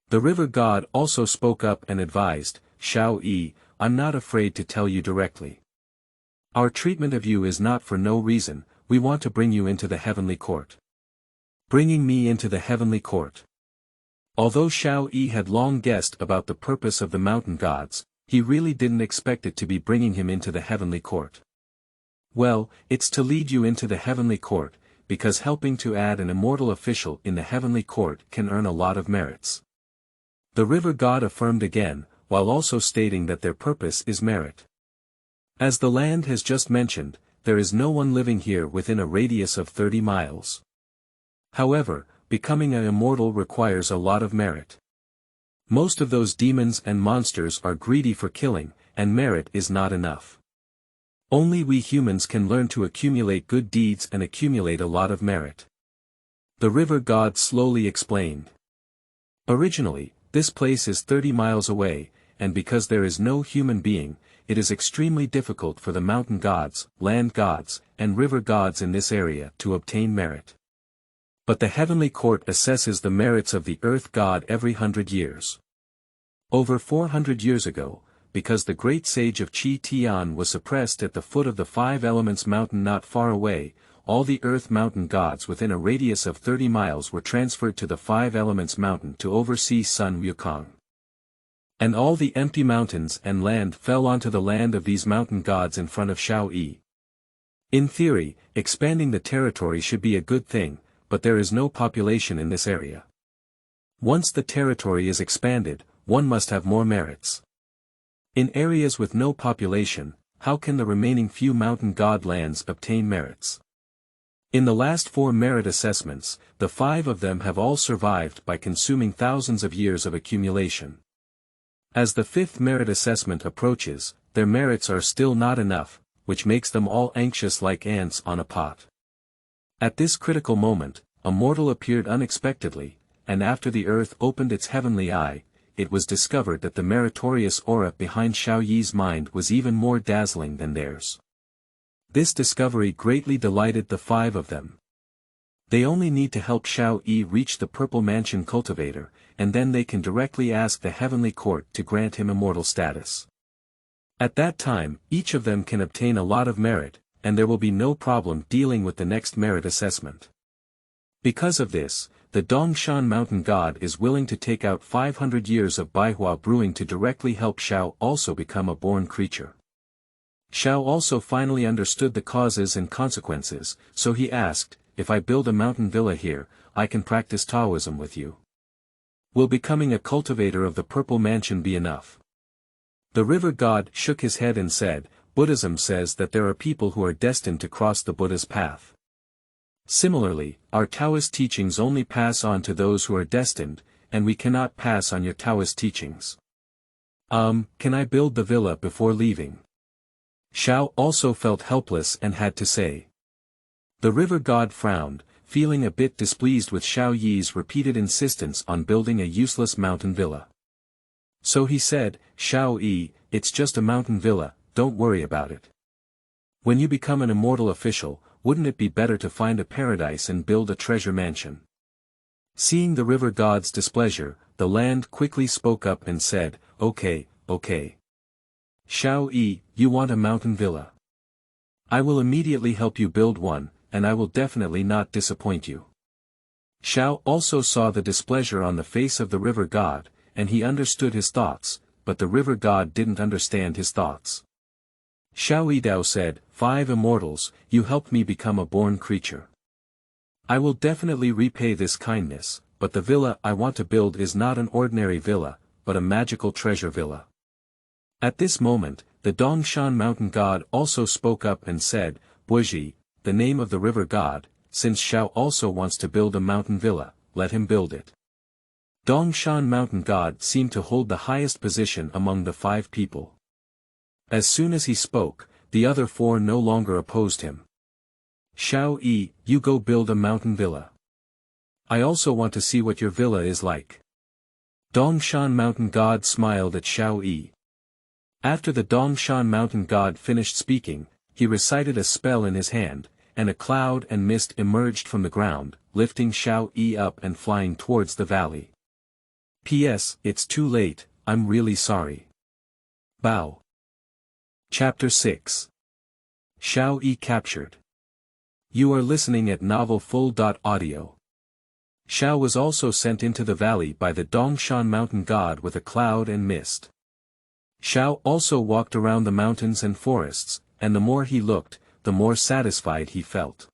Speaker 1: The river god also spoke up and advised, Xiao Yi, I'm not afraid to tell you directly. Our treatment of you is not for no reason, we want to bring you into the heavenly court. Bringing me into the heavenly court. Although Xiao Yi had long guessed about the purpose of the mountain gods, he really didn't expect it to be bringing him into the heavenly court. Well, it's to lead you into the heavenly court, because helping to add an immortal official in the heavenly court can earn a lot of merits. The river god affirmed again, while also stating that their purpose is merit. As the land has just mentioned, there is no one living here within a radius of 30 miles. However, becoming an immortal requires a lot of merit. Most of those demons and monsters are greedy for killing, and merit is not enough. Only we humans can learn to accumulate good deeds and accumulate a lot of merit. The river god slowly explained. Originally, this place is 30 miles away, and because there is no human being, it is extremely difficult for the mountain gods, land gods, and river gods in this area to obtain merit. But the heavenly court assesses the merits of the earth god every 100 years. Over 400 years ago, because the great sage of Qi Tian was suppressed at the foot of the 5 Elements mountain not far away, all the earth mountain gods within a radius of 30 miles were transferred to the 5 Elements mountain to oversee Sun Wukong. And all the empty mountains and land fell onto the land of these mountain gods in front of Xiao Yi. In theory, expanding the territory should be a good thing, but there is no population in this area. Once the territory is expanded, one must have more merits. In areas with no population, how can the remaining few mountain god lands obtain merits? In the last 4 merit assessments, the 5 of them have all survived by consuming thousands of years of accumulation. As the 5th merit assessment approaches, their merits are still not enough, which makes them all anxious like ants on a pot. At this critical moment, a mortal appeared unexpectedly, and after the earth opened its heavenly eye, it was discovered that the meritorious aura behind Xiao Yi's mind was even more dazzling than theirs. This discovery greatly delighted the five of them. They only need to help Xiao Yi reach the Purple Mansion cultivator, and then they can directly ask the Heavenly Court to grant him immortal status. At that time, each of them can obtain a lot of merit, and there will be no problem dealing with the next merit assessment. Because of this, the Dongshan Mountain God is willing to take out 500 years of Baihua brewing to directly help Xiao also become a born creature. Xiao also finally understood the causes and consequences, so he asked, "If I build a mountain villa here, I can practice Taoism with you. Will becoming a cultivator of the Purple Mansion be enough?" The river god shook his head and said, "Buddhism says that there are people who are destined to cross the Buddha's path. Similarly, our Taoist teachings only pass on to those who are destined, and we cannot pass on your Taoist teachings. Can I build the villa before leaving?" Xiao also felt helpless and had to say. The river god frowned, feeling a bit displeased with Xiao Yi's repeated insistence on building a useless mountain villa. So he said, "Xiao Yi, it's just a mountain villa, don't worry about it. When you become an immortal official, wouldn't it be better to find a paradise and build a treasure mansion?" Seeing the river god's displeasure, the land quickly spoke up and said, Okay. Xiao Yi, you want a mountain villa? I will immediately help you build one, and I will definitely not disappoint you. Xiao also saw the displeasure on the face of the river god, and he understood his thoughts, but the river god didn't understand his thoughts. Xiao Yi said, "5 immortals, you helped me become a born creature. I will definitely repay this kindness, but the villa I want to build is not an ordinary villa, but a magical treasure villa." At this moment, the Dongshan mountain god also spoke up and said, "Buji, the name of the river god, since Xiao also wants to build a mountain villa, let him build it." Dongshan mountain god seemed to hold the highest position among the 5 people. As soon as he spoke, the other 4 no longer opposed him. "Xiao Yi, you go build a mountain villa. I also want to see what your villa is like." Dongshan mountain god smiled at Xiao Yi. After the Dongshan mountain god finished speaking, he recited a spell in his hand, and a cloud and mist emerged from the ground, lifting Xiao Yi up and flying towards the valley. P.S. It's too late, I'm really sorry. Bow. Chapter 6. Xiao Yi captured. You are listening at novelfull.audio. Xiao was also sent into the valley by the Dongshan mountain god with a cloud and mist. Xiao also walked around the mountains and forests, and the more he looked, the more satisfied he felt.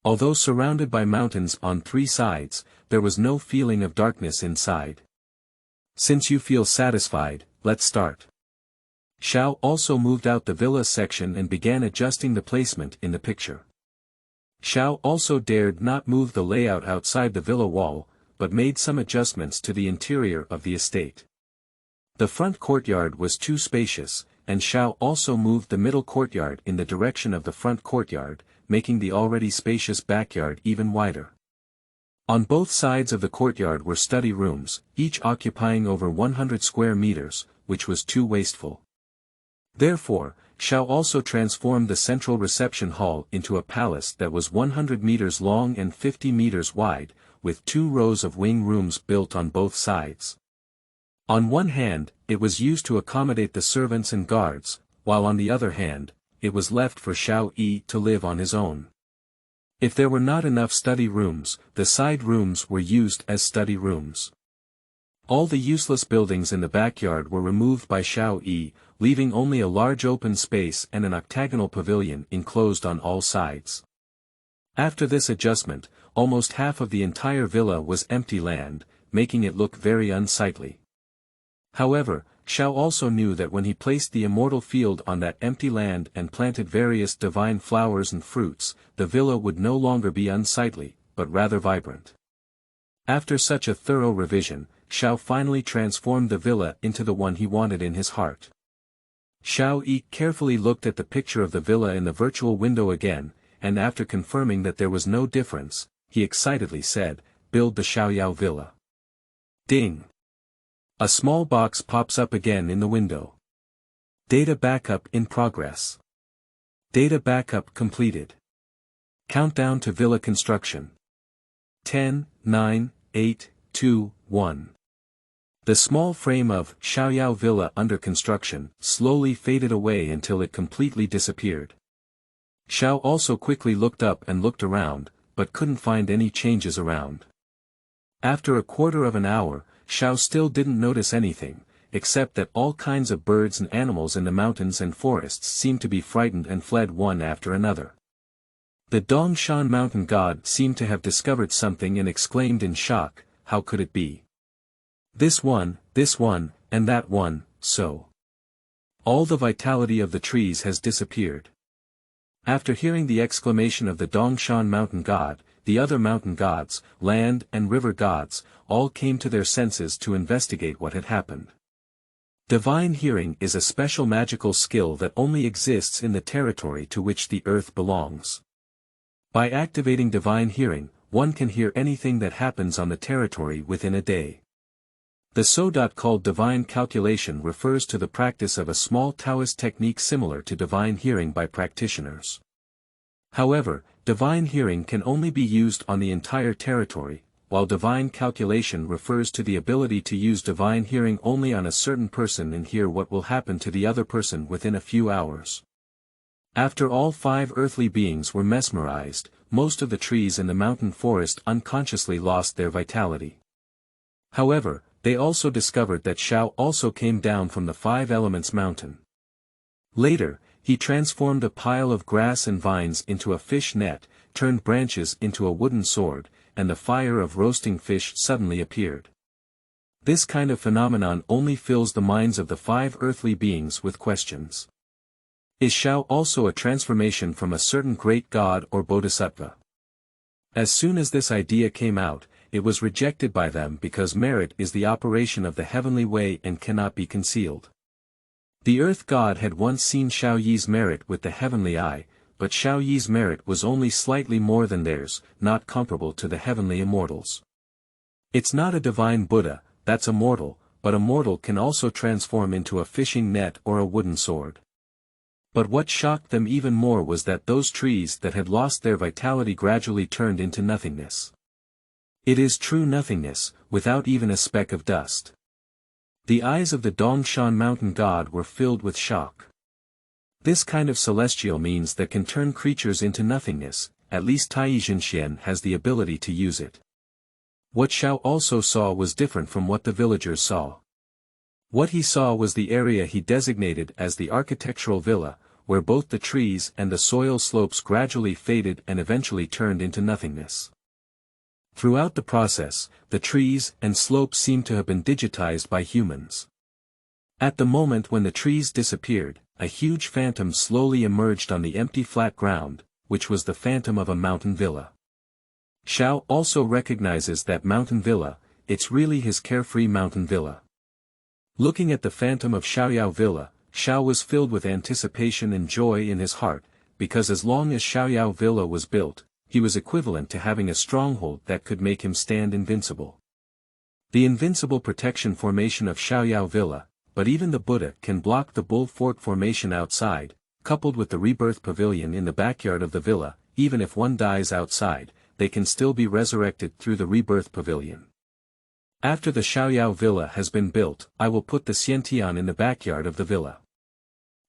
Speaker 1: Although surrounded by mountains on 3 sides, there was no feeling of darkness inside. Since you feel satisfied, let's start. Xiao also moved out the villa section and began adjusting the placement in the picture. Xiao also dared not move the layout outside the villa wall, but made some adjustments to the interior of the estate. The front courtyard was too spacious, and Xiao also moved the middle courtyard in the direction of the front courtyard, making the already spacious backyard even wider. On both sides of the courtyard were study rooms, each occupying over 100 square meters, which was too wasteful. Therefore, Xiao also transformed the central reception hall into a palace that was 100 meters long and 50 meters wide, with 2 rows of wing rooms built on both sides. On one hand, it was used to accommodate the servants and guards, while on the other hand, it was left for Xiao Yi to live on his own. If there were not enough study rooms, the side rooms were used as study rooms. All the useless buildings in the backyard were removed by Xiao Yi, leaving only a large open space and an octagonal pavilion enclosed on all sides. After this adjustment, almost half of the entire villa was empty land, making it look very unsightly. However, Xiao also knew that when he placed the immortal field on that empty land and planted various divine flowers and fruits, the villa would no longer be unsightly, but rather vibrant. After such a thorough revision, Xiao finally transformed the villa into the one he wanted in his heart. Xiao Yi carefully looked at the picture of the villa in the virtual window again, and after confirming that there was no difference, he excitedly said, build the Xiaoyao villa. Ding. A small box pops up again in the window. Data backup in progress. Data backup completed. Countdown to villa construction. 10, 9, 8, 2, 1. The small frame of Xiaoyao villa under construction slowly faded away until it completely disappeared. Xiao also quickly looked up and looked around, but couldn't find any changes around. After a quarter of an hour, Xiao still didn't notice anything, except that all kinds of birds and animals in the mountains and forests seemed to be frightened and fled one after another. The Dongshan mountain god seemed to have discovered something and exclaimed in shock, "How could it be? This one, and that one, so. All the vitality of the trees has disappeared." After hearing the exclamation of the Dongshan mountain god, the other mountain gods, land and river gods, all came to their senses to investigate what had happened. Divine hearing is a special magical skill that only exists in the territory to which the earth belongs. By activating divine hearing, one can hear anything that happens on the territory within a day. The so-called divine calculation refers to the practice of a small Taoist technique similar to divine hearing by practitioners. However, divine hearing can only be used on the entire territory, while divine calculation refers to the ability to use divine hearing only on a certain person and hear what will happen to the other person within a few hours. After all 5 earthly beings were mesmerized, most of the trees in the mountain forest unconsciously lost their vitality. However, they also discovered that Xiao also came down from the 5 elements mountain. Later, he transformed a pile of grass and vines into a fish net, turned branches into a wooden sword, and the fire of roasting fish suddenly appeared. This kind of phenomenon only fills the minds of the 5 earthly beings with questions. Is Xiao also a transformation from a certain great god or bodhisattva? As soon as this idea came out, it was rejected by them because merit is the operation of the heavenly way and cannot be concealed. The earth god had once seen Xiao Yi's merit with the heavenly eye, but Xiao Yi's merit was only slightly more than theirs, not comparable to the heavenly immortals. It's not a divine Buddha, that's a mortal, but a mortal can also transform into a fishing net or a wooden sword. But what shocked them even more was that those trees that had lost their vitality gradually turned into nothingness. It is true nothingness, without even a speck of dust. The eyes of the Dongshan mountain god were filled with shock. This kind of celestial means that can turn creatures into nothingness, at least Tai Shang has the ability to use it. What Xiao also saw was different from what the villagers saw. What he saw was the area he designated as the architectural villa, where both the trees and the soil slopes gradually faded and eventually turned into nothingness. Throughout the process, the trees and slopes seemed to have been digitized by humans. At the moment when the trees disappeared, a huge phantom slowly emerged on the empty flat ground, which was the phantom of a mountain villa. Xiao also recognizes that mountain villa, it's really his carefree mountain villa. Looking at the phantom of Xiaoyao villa, Xiao was filled with anticipation and joy in his heart, because as long as Xiaoyao villa was built, he was equivalent to having a stronghold that could make him stand invincible. The invincible protection formation of Xiaoyao villa, but even the Buddha can block the bull fort formation outside, coupled with the rebirth pavilion in the backyard of the villa. Even if one dies outside, they can still be resurrected through the rebirth pavilion. After the Xiaoyao villa has been built, I will put the Xiantian in the backyard of the villa.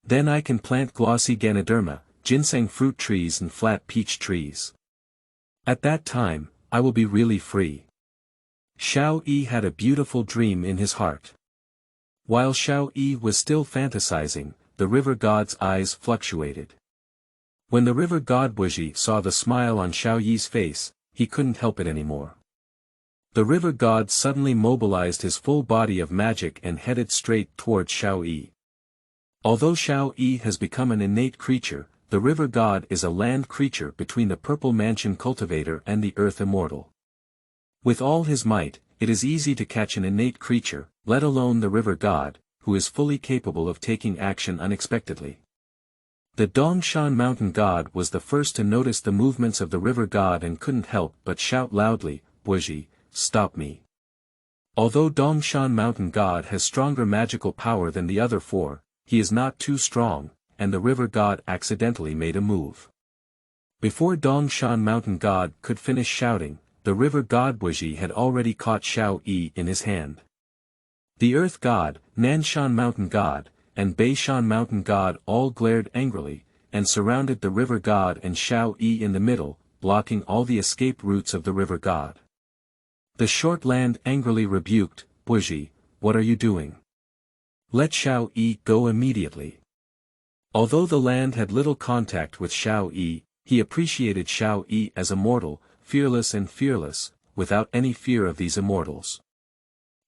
Speaker 1: Then I can plant glossy Ganoderma, ginseng fruit trees and flat peach trees. At that time, I will be really free. Xiao Yi had a beautiful dream in his heart. While Xiao Yi was still fantasizing, the river god's eyes fluctuated. When the river god Buji saw the smile on Xiao Yi's face, he couldn't help it anymore. The river god suddenly mobilized his full body of magic and headed straight towards Xiao Yi. Although Xiao Yi has become an innate creature, the river god is a land creature between the purple mansion cultivator and the earth immortal. With all his might, it is easy to catch an innate creature, let alone the river god, who is fully capable of taking action unexpectedly. The Dongshan mountain god was the first to notice the movements of the river god and couldn't help but shout loudly, Buji, stop me. Although Dongshan Mountain God has stronger magical power than the other four, he is not too strong, and the river god accidentally made a move. Before Dongshan Mountain God could finish shouting, the river god Buji had already caught Xiao Yi in his hand. The earth god, Nanshan Mountain God, and Baishan Mountain God all glared angrily, and surrounded the river god and Xiao Yi in the middle, blocking all the escape routes of the river god. The short land angrily rebuked, Buji, what are you doing? Let Xiao Yi go immediately. Although the land had little contact with Xiao Yi, he appreciated Xiao Yi as immortal, fearless, without any fear of these immortals.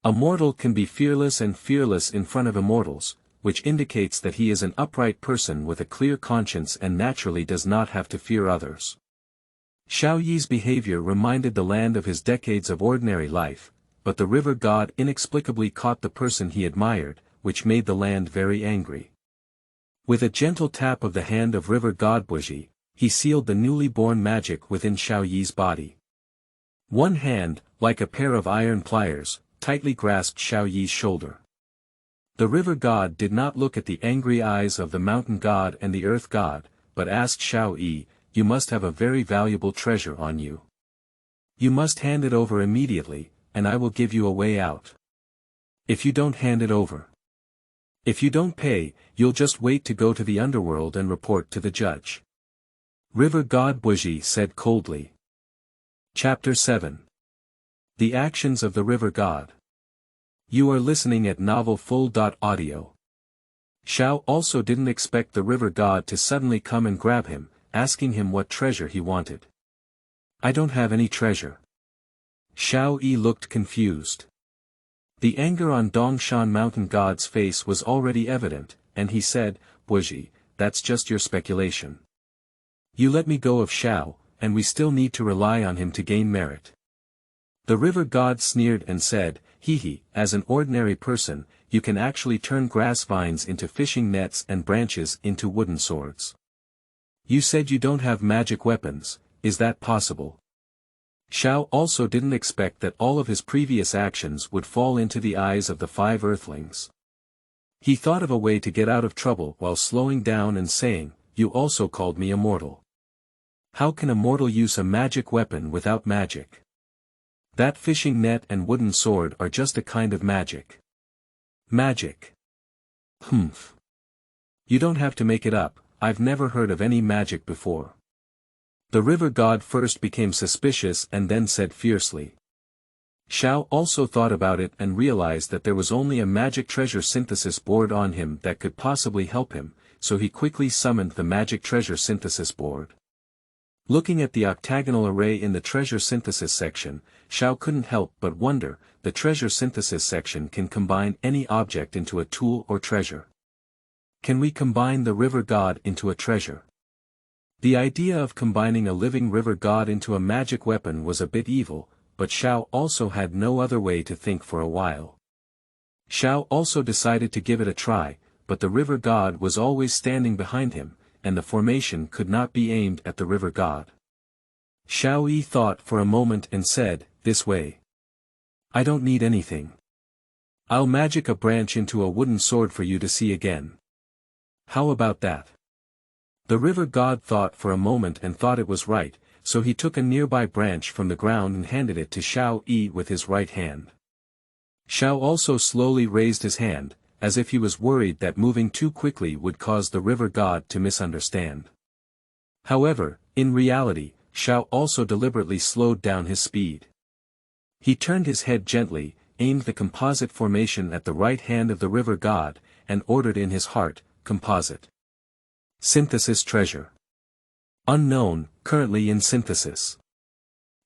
Speaker 1: A mortal can be fearless in front of immortals, which indicates that he is an upright person with a clear conscience and naturally does not have to fear others. Xiao Yi's behavior reminded the land of his decades of ordinary life, but the river god inexplicably caught the person he admired, which made the land very angry. With a gentle tap of the hand of river god Buji, he sealed the newly born magic within Xiao Yi's body. One hand, like a pair of iron pliers, tightly grasped Xiao Yi's shoulder. The river god did not look at the angry eyes of the mountain god and the earth god, but asked Xiao Yi, you must have a very valuable treasure on you. You must hand it over immediately, and I will give you a way out. If you don't hand it over. If you don't pay, you'll just wait to go to the underworld and report to the judge. River god Buji said coldly. Chapter 7. The Actions of the River God. You are listening at novelfull.audio. Xiao also didn't expect the river god to suddenly come and grab him, asking him what treasure he wanted. I don't have any treasure. Xiao Yi looked confused. The anger on Dongshan Mountain God's face was already evident, and he said, Buji, that's just your speculation. You let me go of Xiao, and we still need to rely on him to gain merit. The river god sneered and said, Hehe, as an ordinary person, you can actually turn grass vines into fishing nets and branches into wooden swords. You said you don't have magic weapons, is that possible? Xiao also didn't expect that all of his previous actions would fall into the eyes of the 5 earthlings. He thought of a way to get out of trouble while slowing down and saying, you also called me immortal. How can a mortal use a magic weapon without magic? That fishing net and wooden sword are just a kind of magic. Magic. Humph. You don't have to make it up, I've never heard of any magic before. The river god first became suspicious and then said fiercely. Xiao also thought about it and realized that there was only a magic treasure synthesis board on him that could possibly help him, so he quickly summoned the magic treasure synthesis board. Looking at the octagonal array in the treasure synthesis section, Xiao couldn't help but wonder, the treasure synthesis section can combine any object into a tool or treasure. Can we combine the river god into a treasure? The idea of combining a living river god into a magic weapon was a bit evil, but Xiao also had no other way to think for a while. Xiao also decided to give it a try, but the river god was always standing behind him, and the formation could not be aimed at the river god. Xiao Yi thought for a moment and said, this way. I don't need anything. I'll magic a branch into a wooden sword for you to see again. How about that? The river god thought for a moment and thought it was right, so he took a nearby branch from the ground and handed it to Xiao Yi with his right hand. Xiao also slowly raised his hand, as if he was worried that moving too quickly would cause the river god to misunderstand. However, in reality, Xiao also deliberately slowed down his speed. He turned his head gently, aimed the composite formation at the right hand of the river god, and ordered in his heart, composite. Synthesis treasure. Unknown, currently in synthesis.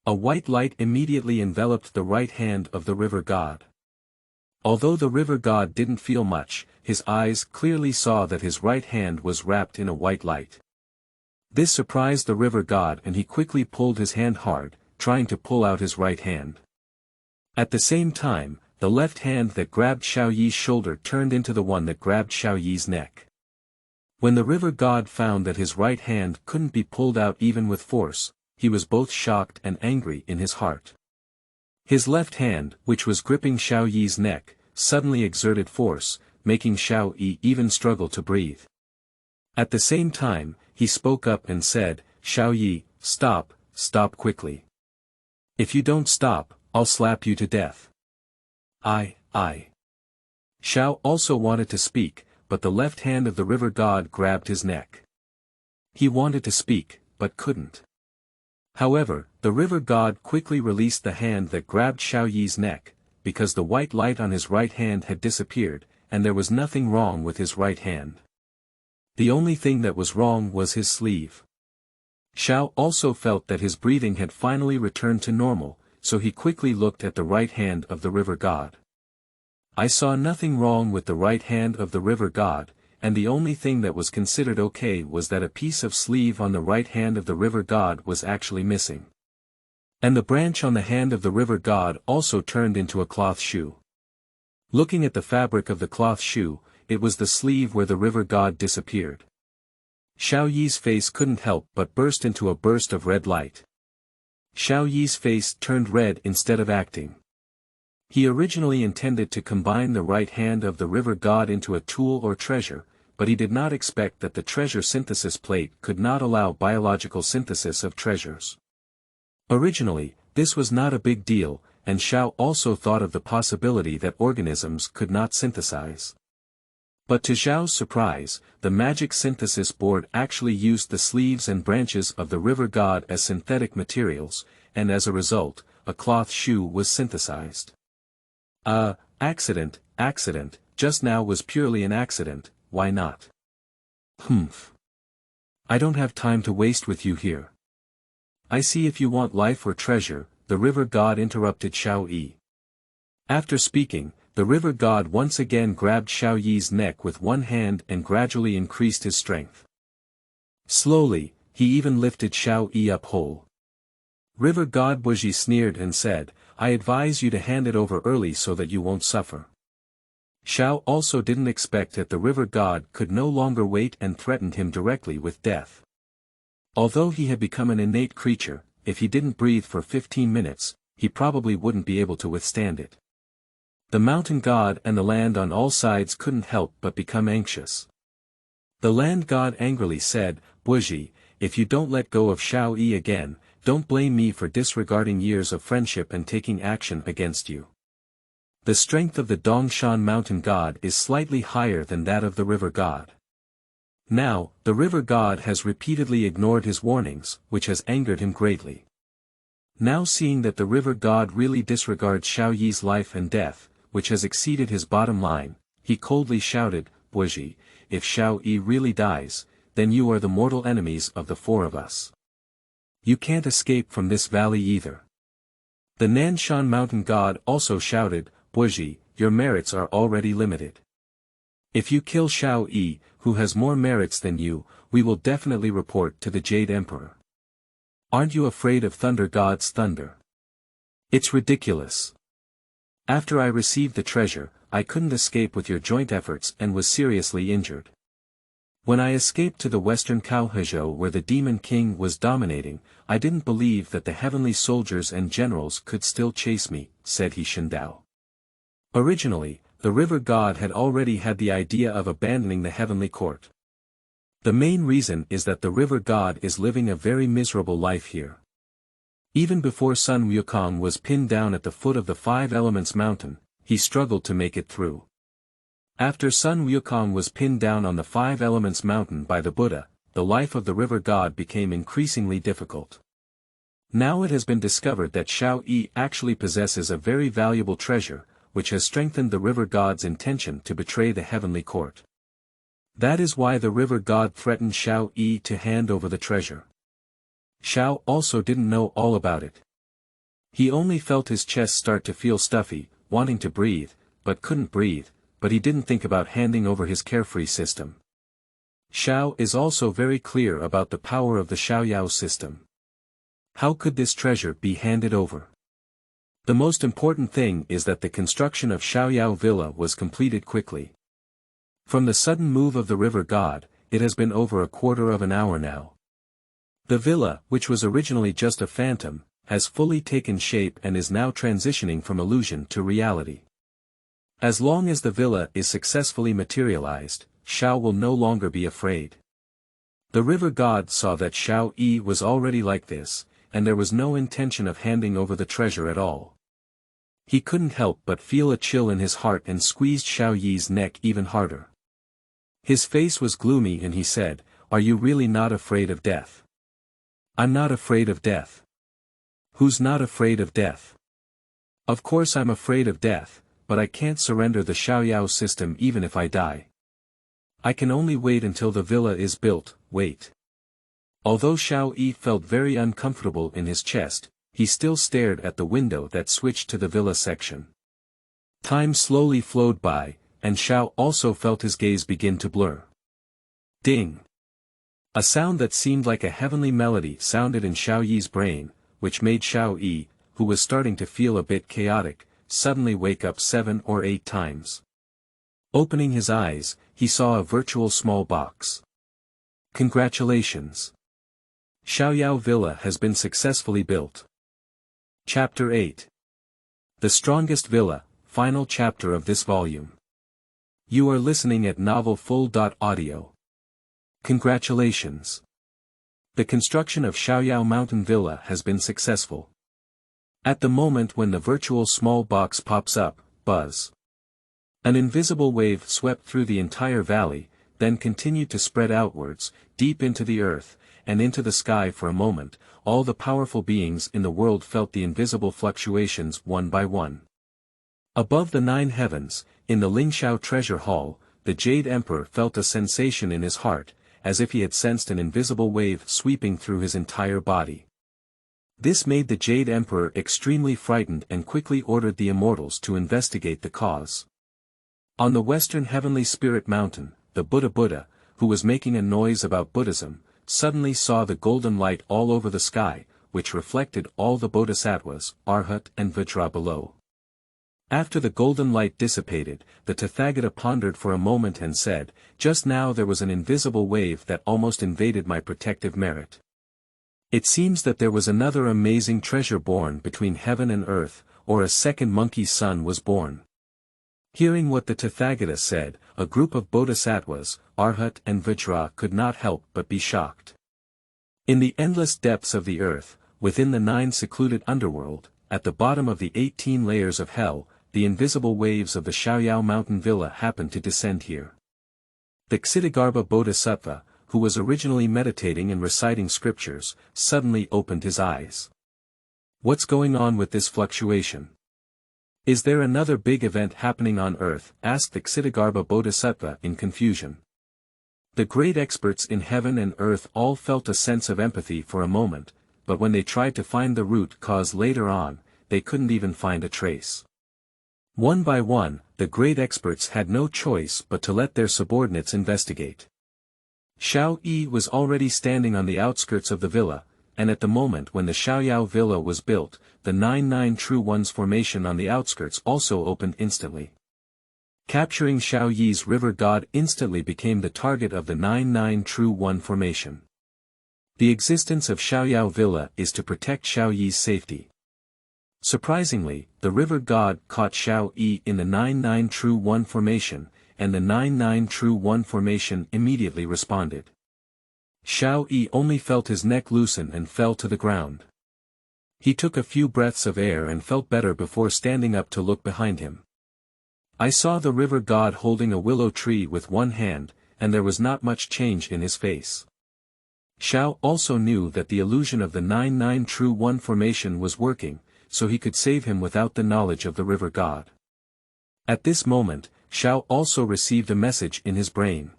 Speaker 1: A white light immediately enveloped the right hand of the river god. Although the river god didn't feel much, his eyes clearly saw that his right hand was wrapped in a white light. This surprised the river god and he quickly pulled his hand hard, trying to pull out his right hand. At the same time, the left hand that grabbed Xiao Yi's shoulder turned into the one that grabbed Xiao Yi's neck. When the river god found that his right hand couldn't be pulled out even with force, he was both shocked and angry in his heart. His left hand, which was gripping Xiao Yi's neck, suddenly exerted force, making Xiao Yi even struggle to breathe. At the same time, he spoke up and said, "Xiao Yi, stop quickly. If you don't stop, I'll slap you to death." I. Xiao also wanted to speak, but the left hand of the river god grabbed his neck. He wanted to speak, but couldn't. However, the river god quickly released the hand that grabbed Xiao Yi's neck, because the white light on his right hand had disappeared, and there was nothing wrong with his right hand. The only thing that was wrong was his sleeve. Xiao also felt that his breathing had finally returned to normal, so he quickly looked at the right hand of the river god. I saw nothing wrong with the right hand of the river god, and the only thing that was considered okay was that a piece of sleeve on the right hand of the river god was actually missing. And the branch on the hand of the river god also turned into a cloth shoe. Looking at the fabric of the cloth shoe, it was the sleeve where the river god disappeared. Xiao Yi's face couldn't help but burst into a burst of red light. Xiao Yi's face turned red instead of acting. He originally intended to combine the right hand of the river god into a tool or treasure, but he did not expect that the treasure synthesis plate could not allow biological synthesis of treasures. Originally, this was not a big deal, and Xiao also thought of the possibility that organisms could not synthesize. But to Xiao's surprise, the magic synthesis board actually used the sleeves and branches of the river god as synthetic materials, and as a result, a cloth shoe was synthesized. Accident, just now was purely an accident, why not? I don't have time to waste with you here. I see if you want life or treasure, the river god interrupted Xiao Yi. After speaking, the river god once again grabbed Xiao Yi's neck with one hand and gradually increased his strength. Slowly, he even lifted Xiao Yi up whole. River god Buji sneered and said, "I advise you to hand it over early so that you won't suffer." Xiao also didn't expect that the river god could no longer wait and threatened him directly with death. Although he had become an innate creature, if he didn't breathe for 15 minutes, he probably wouldn't be able to withstand it. The mountain god and the land on all sides couldn't help but become anxious. The land god angrily said, "Buji, if you don't let go of Xiao Yi again, don't blame me for disregarding years of friendship and taking action against you. The strength of the Dongshan mountain god is slightly higher than that of the river god. Now, the river god has repeatedly ignored his warnings, which has angered him greatly. Now seeing that the river god really disregards Xiao Yi's life and death, which has exceeded his bottom line, he coldly shouted, "Buji, if Xiao Yi really dies, then you are the mortal enemies of the four of us. You can't escape from this valley either." The Nanshan mountain god also shouted, "Buji, your merits are already limited. If you kill Xiao Yi, who has more merits than you, we will definitely report to the Jade Emperor. Aren't you afraid of Thunder God's thunder? It's ridiculous. After I received the treasure, I couldn't escape with your joint efforts and was seriously injured. When I escaped to the western Caohezhou where the Demon King was dominating, I didn't believe that the heavenly soldiers and generals could still chase me," said He Shindao. Originally, the river god had already had the idea of abandoning the heavenly court. The main reason is that the river god is living a very miserable life here. Even before Sun Wukong was pinned down at the foot of the Five Elements mountain, he struggled to make it through. After Sun Wukong was pinned down on the Five Elements mountain by the Buddha, the life of the river god became increasingly difficult. Now it has been discovered that Xiao Yi actually possesses a very valuable treasure, which has strengthened the river god's intention to betray the heavenly court. That is why the river god threatened Xiao Yi to hand over the treasure. Xiao also didn't know all about it. He only felt his chest start to feel stuffy, wanting to breathe, but couldn't breathe, but he didn't think about handing over his carefree system. Xiao is also very clear about the power of the Xiaoyao system. How could this treasure be handed over? The most important thing is that the construction of Xiaoyao Villa was completed quickly. From the sudden move of the river god, it has been over a quarter of an hour now. The villa, which was originally just a phantom, has fully taken shape and is now transitioning from illusion to reality. As long as the villa is successfully materialized, Xiao will no longer be afraid. The river god saw that Xiao Yi was already like this, and there was no intention of handing over the treasure at all. He couldn't help but feel a chill in his heart and squeezed Xiao Yi's neck even harder. His face was gloomy and he said, "Are you really not afraid of death?" "I'm not afraid of death." "Who's not afraid of death?" "Of course I'm afraid of death, but I can't surrender the Xiaoyao system even if I die. I can only wait until the villa is built, wait." Although Xiao Yi felt very uncomfortable in his chest, he still stared at the window that switched to the villa section. Time slowly flowed by, and Xiao also felt his gaze begin to blur. Ding! A sound that seemed like a heavenly melody sounded in Xiao Yi's brain, which made Xiao Yi, who was starting to feel a bit chaotic, suddenly wake up 7 or 8 times. Opening his eyes, he saw a virtual small box. Congratulations! Xiaoyao Villa has been successfully built. Chapter 8. The Strongest Villa, final chapter of this volume. You are listening at novelfull.audio. Congratulations! The construction of Xiaoyao Mountain Villa has been successful. At the moment when the virtual small box pops up, buzz. An invisible wave swept through the entire valley, then continued to spread outwards, deep into the earth, and into the sky for a moment. All the powerful beings in the world felt the invisible fluctuations one by one. Above the 9 heavens, in the Lingxiao treasure hall, the Jade Emperor felt a sensation in his heart, as if he had sensed an invisible wave sweeping through his entire body. This made the Jade Emperor extremely frightened and quickly ordered the Immortals to investigate the cause. On the western heavenly spirit mountain, the Buddha, who was making a noise about Buddhism, suddenly saw the golden light all over the sky, which reflected all the Bodhisattvas, Arhat and Vajra below. After the golden light dissipated, the Tathagata pondered for a moment and said, "Just now there was an invisible wave that almost invaded my protective merit. It seems that there was another amazing treasure born between heaven and earth, or a second monkey's son was born." Hearing what the Tathagata said, a group of Bodhisattvas, Arhat and Vajra could not help but be shocked. In the endless depths of the earth, within the 9 secluded underworld, at the bottom of the 18 layers of hell, the invisible waves of the Xiaoyao Mountain Villa happened to descend here. The Ksitigarbha Bodhisattva, who was originally meditating and reciting scriptures, suddenly opened his eyes. "What's going on with this fluctuation? Is there another big event happening on earth?" asked the Ksitigarbha Bodhisattva in confusion. The great experts in heaven and earth all felt a sense of empathy for a moment, but when they tried to find the root cause later on, they couldn't even find a trace. One by one, the great experts had no choice but to let their subordinates investigate. Xiao Yi was already standing on the outskirts of the villa, and at the moment when the Xiaoyao Villa was built, the 9 True Ones formation on the outskirts also opened instantly. Capturing Xiao Yi's river god instantly became the target of the 9 True One formation. The existence of Xiaoyao Villa is to protect Xiao Yi's safety. Surprisingly, the river god caught Xiao Yi in the 9 True One formation, and the 9 True One formation immediately responded. Xiao Yi only felt his neck loosen and fell to the ground. He took a few breaths of air and felt better before standing up to look behind him. I saw the river god holding a willow tree with one hand, and there was not much change in his face. Xiao also knew that the illusion of the 9 True One formation was working, so he could save him without the knowledge of the river god. At this moment, Xiao also received a message in his brain.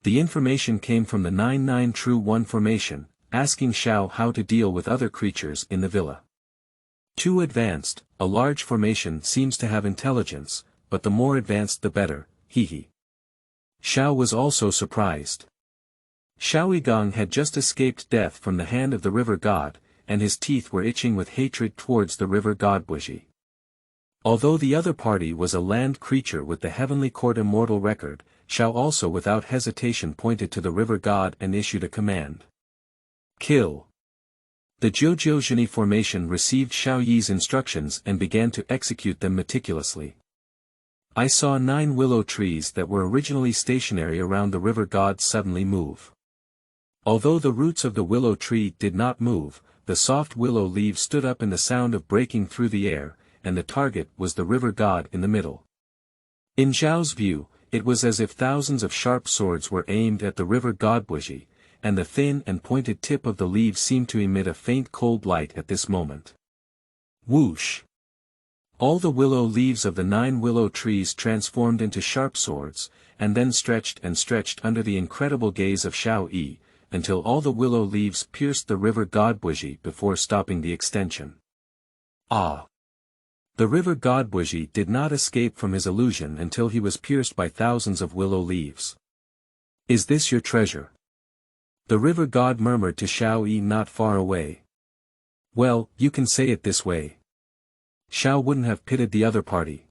Speaker 1: The information came from the 9 True One formation, asking Xiao how to deal with other creatures in the villa. Too advanced, a large formation seems to have intelligence, but the more advanced the better, Hehe. Xiao was also surprised. Xiaoyigong had just escaped death from the hand of the river god, and his teeth were itching with hatred towards the river god Bushi. Although the other party was a land creature with the Heavenly Court Immortal record, Xiao also without hesitation pointed to the river god and issued a command. Kill. The Zhoujiuzheni formation received Xiao Yi's instructions and began to execute them meticulously. I saw 9 willow trees that were originally stationary around the river god suddenly move. Although the roots of the willow tree did not move, the soft willow leaves stood up in the sound of breaking through the air, and the target was the river god in the middle. In Zhao's view, it was as if thousands of sharp swords were aimed at the river god Buji, and the thin and pointed tip of the leaves seemed to emit a faint cold light at this moment. Whoosh! All the willow leaves of the 9 willow trees transformed into sharp swords, and then stretched and stretched under the incredible gaze of Xiao Yi, until all the willow leaves pierced the river god Buji before stopping the extension. Ah! The river god Buji did not escape from his illusion until he was pierced by thousands of willow leaves. Is this your treasure? The river god murmured to Xiao Yi not far away. Well, you can say it this way. Xiao wouldn't have pitied the other party.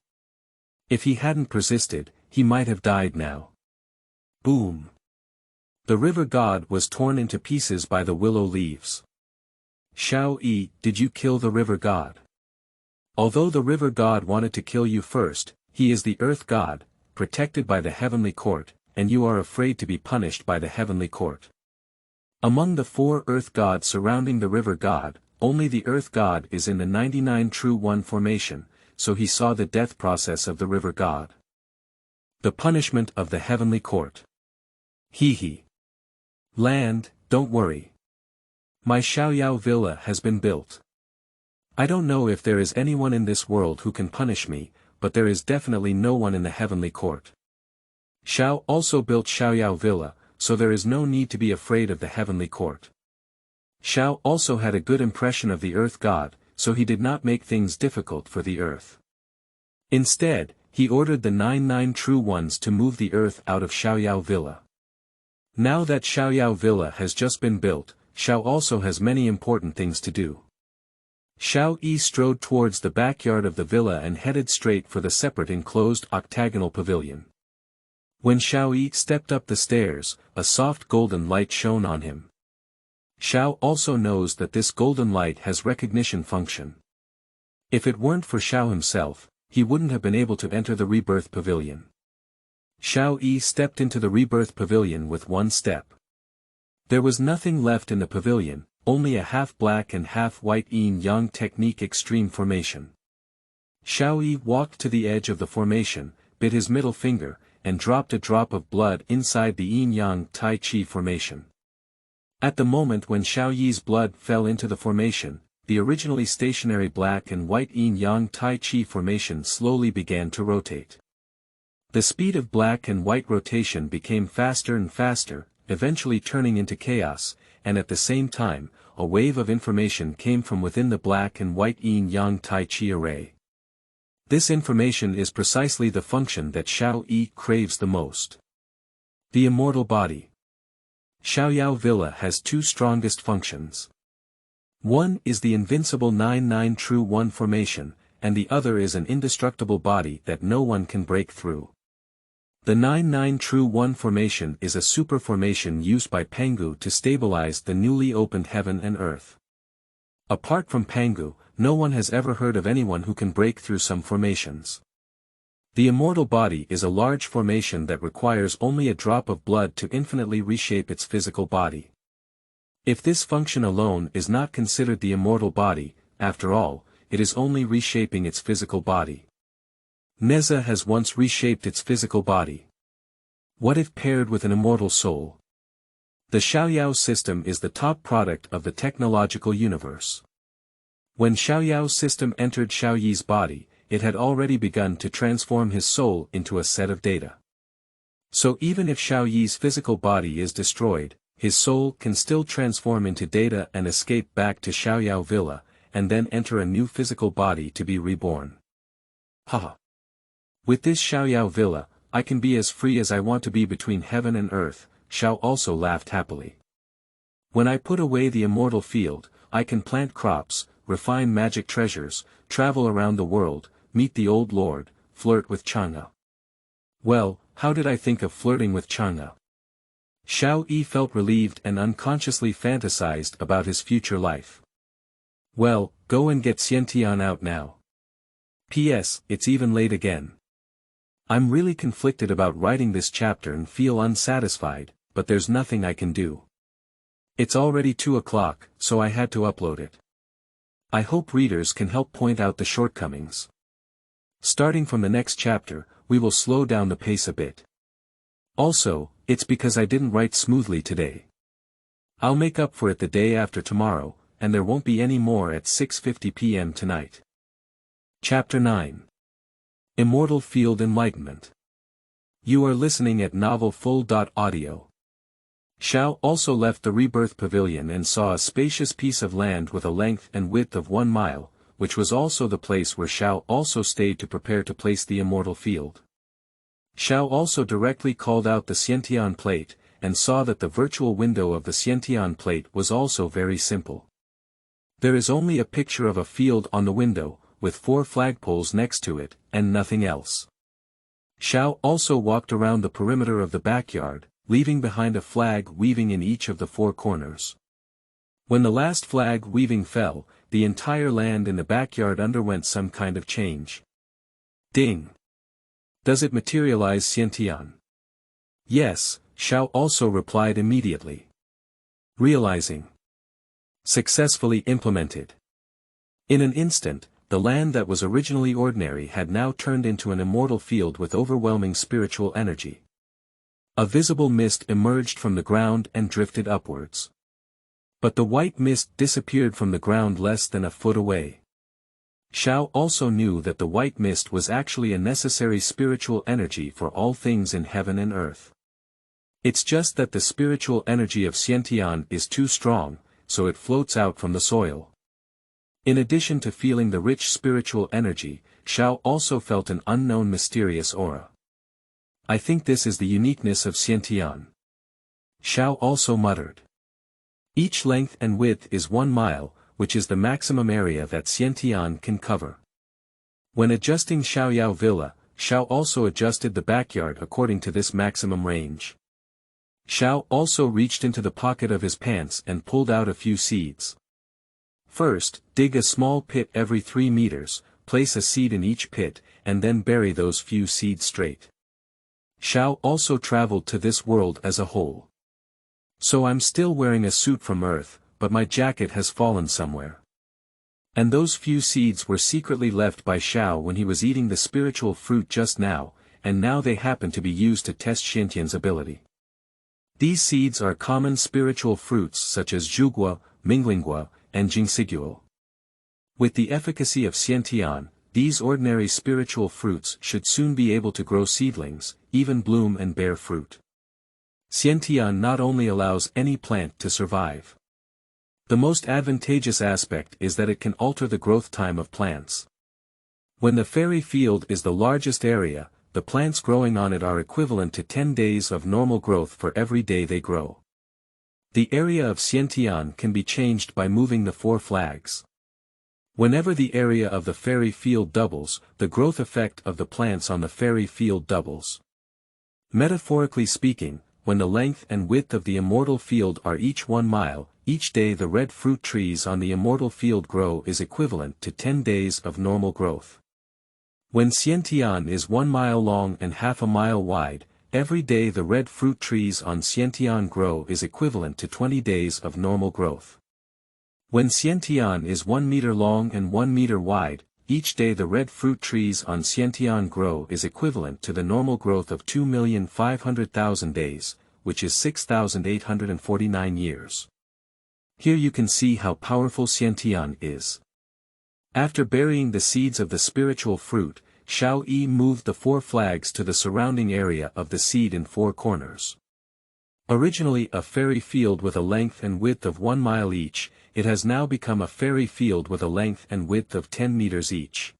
Speaker 1: If he hadn't persisted, he might have died now. Boom! The river god was torn into pieces by the willow leaves. Xiao Yi, did you kill the river god? Although the river god wanted to kill you first, he is the earth god, protected by the heavenly court, and you are afraid to be punished by the heavenly court. Among the 4 earth gods surrounding the river god, only the earth god is in the 99 true one formation, so he saw the death process of the river god. The punishment of the heavenly court. Hehe. Land, don't worry. My Xiaoyao villa has been built. I don't know if there is anyone in this world who can punish me, but there is definitely no one in the heavenly court. Xiao also built Xiaoyao villa, so there is no need to be afraid of the heavenly court. Xiao also had a good impression of the earth god, so he did not make things difficult for the earth. Instead, he ordered the 99 true ones to move the earth out of Xiaoyao villa. Now that Xiaoyao villa has just been built, Xiao also has many important things to do. Xiao Yi strode towards the backyard of the villa and headed straight for the separate enclosed octagonal pavilion. When Xiao Yi stepped up the stairs, a soft golden light shone on him. Xiao also knows that this golden light has recognition function. If it weren't for Xiao himself, he wouldn't have been able to enter the rebirth pavilion. Xiao Yi stepped into the rebirth pavilion with one step. There was nothing left in the pavilion, only a half-black and half-white yin-yang technique extreme formation. Xiao Yi walked to the edge of the formation, bit his middle finger, and dropped a drop of blood inside the yin-yang Tai Chi formation. At the moment when Xiao Yi's blood fell into the formation, the originally stationary black and white yin-yang Tai Chi formation slowly began to rotate. The speed of black and white rotation became faster and faster, eventually turning into chaos, and at the same time, a wave of information came from within the black and white yin-yang Tai Chi array. This information is precisely the function that Xiao Yi craves the most. The immortal body. Xiaoyao villa has 2 strongest functions. One is the invincible 99 true one formation, and the other is an indestructible body that no one can break through. The 99 true one formation is a super formation used by Pangu to stabilize the newly opened heaven and earth. Apart from Pangu, no one has ever heard of anyone who can break through some formations. The immortal body is a large formation that requires only a drop of blood to infinitely reshape its physical body. If this function alone is not considered the immortal body, after all, it is only reshaping its physical body. Neza has once reshaped its physical body. What if paired with an immortal soul? The Xiaoyao system is the top product of the technological universe. When Xiaoyao's system entered Xiao Yi's body, it had already begun to transform his soul into a set of data. So even if Xiao Yi's physical body is destroyed, his soul can still transform into data and escape back to Xiaoyao villa, and then enter a new physical body to be reborn. Haha. With this Xiaoyao villa, I can be as free as I want to be between heaven and earth. Xiao also laughed happily. When I put away the immortal field, I can plant crops, refine magic treasures, travel around the world, meet the old lord, flirt with Chang'e. Well, how did I think of flirting with Chang'e? Xiao Yi felt relieved and unconsciously fantasized about his future life. Well, go and get Xiantian out now. P.S. It's even late again. I'm really conflicted about writing this chapter and feel unsatisfied, but there's nothing I can do. It's already 2 o'clock, so I had to upload it. I hope readers can help point out the shortcomings. Starting from the next chapter, we will slow down the pace a bit. Also, it's because I didn't write smoothly today. I'll make up for it the day after tomorrow, and there won't be any more at 6:50 p.m. tonight. Chapter 9. Immortal Field Enlightenment. You are listening at Novel Full.audio. Xiao also left the Rebirth Pavilion and saw a spacious piece of land with a length and width of 1 mile, which was also the place where Xiao also stayed to prepare to place the Immortal Field. Xiao also directly called out the Xiantian plate, and saw that the virtual window of the Xiantian plate was also very simple. There is only a picture of a field on the window, with 4 flagpoles next to it, and nothing else. Xiao also walked around the perimeter of the backyard, leaving behind a flag weaving in each of the 4 corners. When the last flag weaving fell, the entire land in the backyard underwent some kind of change. Ding! Does it materialize, Xiantian? Yes, Xiao also replied immediately. Realizing. Successfully implemented. In an instant, the land that was originally ordinary had now turned into an immortal field with overwhelming spiritual energy. A visible mist emerged from the ground and drifted upwards. But the white mist disappeared from the ground less than a foot away. Xiao also knew that the white mist was actually a necessary spiritual energy for all things in heaven and earth. It's just that the spiritual energy of Xiantian is too strong, so it floats out from the soil. In addition to feeling the rich spiritual energy, Xiao also felt an unknown mysterious aura. I think this is the uniqueness of Xiantian. Xiao also muttered. Each length and width is 1 mile, which is the maximum area that Xiantian can cover. When adjusting Xiaoyao Villa, Xiao also adjusted the backyard according to this maximum range. Xiao also reached into the pocket of his pants and pulled out a few seeds. First, dig a small pit every 3 meters, place a seed in each pit, and then bury those few seeds straight. Xiao also traveled to this world as a whole. So I'm still wearing a suit from Earth, but my jacket has fallen somewhere. And those few seeds were secretly left by Xiao when he was eating the spiritual fruit just now, and now they happen to be used to test Xiantian's ability. These seeds are common spiritual fruits such as Zhugua, Minglingua, and Jingsiguo. With the efficacy of Xiantian, these ordinary spiritual fruits should soon be able to grow seedlings, even bloom and bear fruit. Xiantian not only allows any plant to survive. The most advantageous aspect is that it can alter the growth time of plants. When the fairy field is the largest area, the plants growing on it are equivalent to 10 days of normal growth for every day they grow. The area of Xiantian can be changed by moving the 4 flags. Whenever the area of the fairy field doubles, the growth effect of the plants on the fairy field doubles. Metaphorically speaking, when the length and width of the immortal field are each 1 mile, each day the red fruit trees on the immortal field grow is equivalent to 10 days of normal growth. When Xiantian is 1 mile long and half a mile wide, every day the red fruit trees on Xiantian grow is equivalent to 20 days of normal growth. When Xiantian is 1 meter long and 1 meter wide, each day the red fruit trees on Xiantian grow is equivalent to the normal growth of 2,500,000 days, which is 6,849 years. Here you can see how powerful Xiantian is. After burying the seeds of the spiritual fruit, Xiao Yi moved the 4 flags to the surrounding area of the seed in 4 corners. Originally a fairy field with a length and width of 1 mile each, it has now become a fairy field with a length and width of 10 meters each.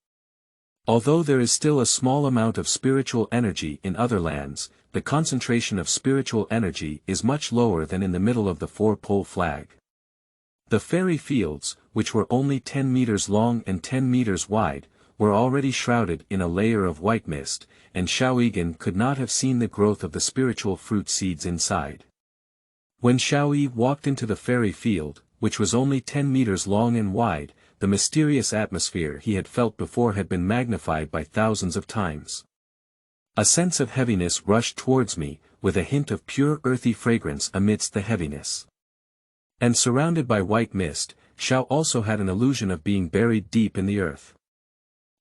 Speaker 1: Although there is still a small amount of spiritual energy in other lands, the concentration of spiritual energy is much lower than in the middle of the 4-pole flag. The fairy fields, which were only 10 meters long and 10 meters wide, were already shrouded in a layer of white mist, and Xiao Yi could not have seen the growth of the spiritual fruit seeds inside. When Xiao Yi walked into the fairy field, which was only 10 meters long and wide, the mysterious atmosphere he had felt before had been magnified by thousands of times. A sense of heaviness rushed towards me, with a hint of pure earthy fragrance amidst the heaviness. And surrounded by white mist, Xiao also had an illusion of being buried deep in the earth.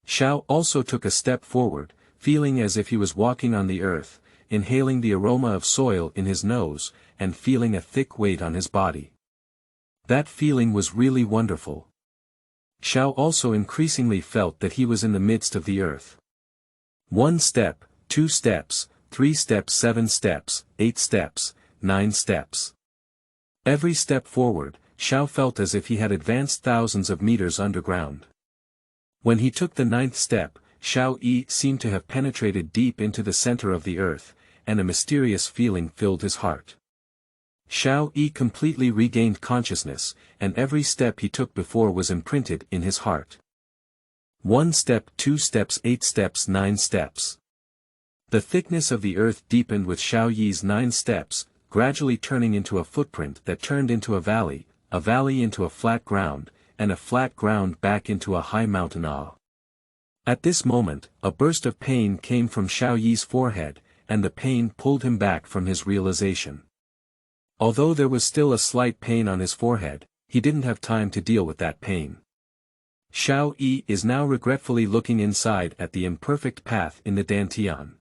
Speaker 1: Xiao also took a step forward, feeling as if he was walking on the earth, inhaling the aroma of soil in his nose, and feeling a thick weight on his body. That feeling was really wonderful. Xiao also increasingly felt that he was in the midst of the earth. 1 step, 2 steps, 3 steps, 7 steps, 8 steps, 9 steps. Every step forward, Xiao felt as if he had advanced thousands of meters underground. When he took the 9th step, Xiao Yi seemed to have penetrated deep into the center of the earth, and a mysterious feeling filled his heart. Xiao Yi completely regained consciousness, and every step he took before was imprinted in his heart. 1 step, 2 steps, 8 steps, 9 steps. The thickness of the earth deepened with Xiao Yi's 9 steps, gradually turning into a footprint that turned into a valley into a flat ground, and a flat ground back into a high mountain. At this moment, a burst of pain came from Xiao Yi's forehead, and the pain pulled him back from his realization. Although there was still a slight pain on his forehead, he didn't have time to deal with that pain. Xiao Yi is now regretfully looking inside at the imperfect path in the Dantian.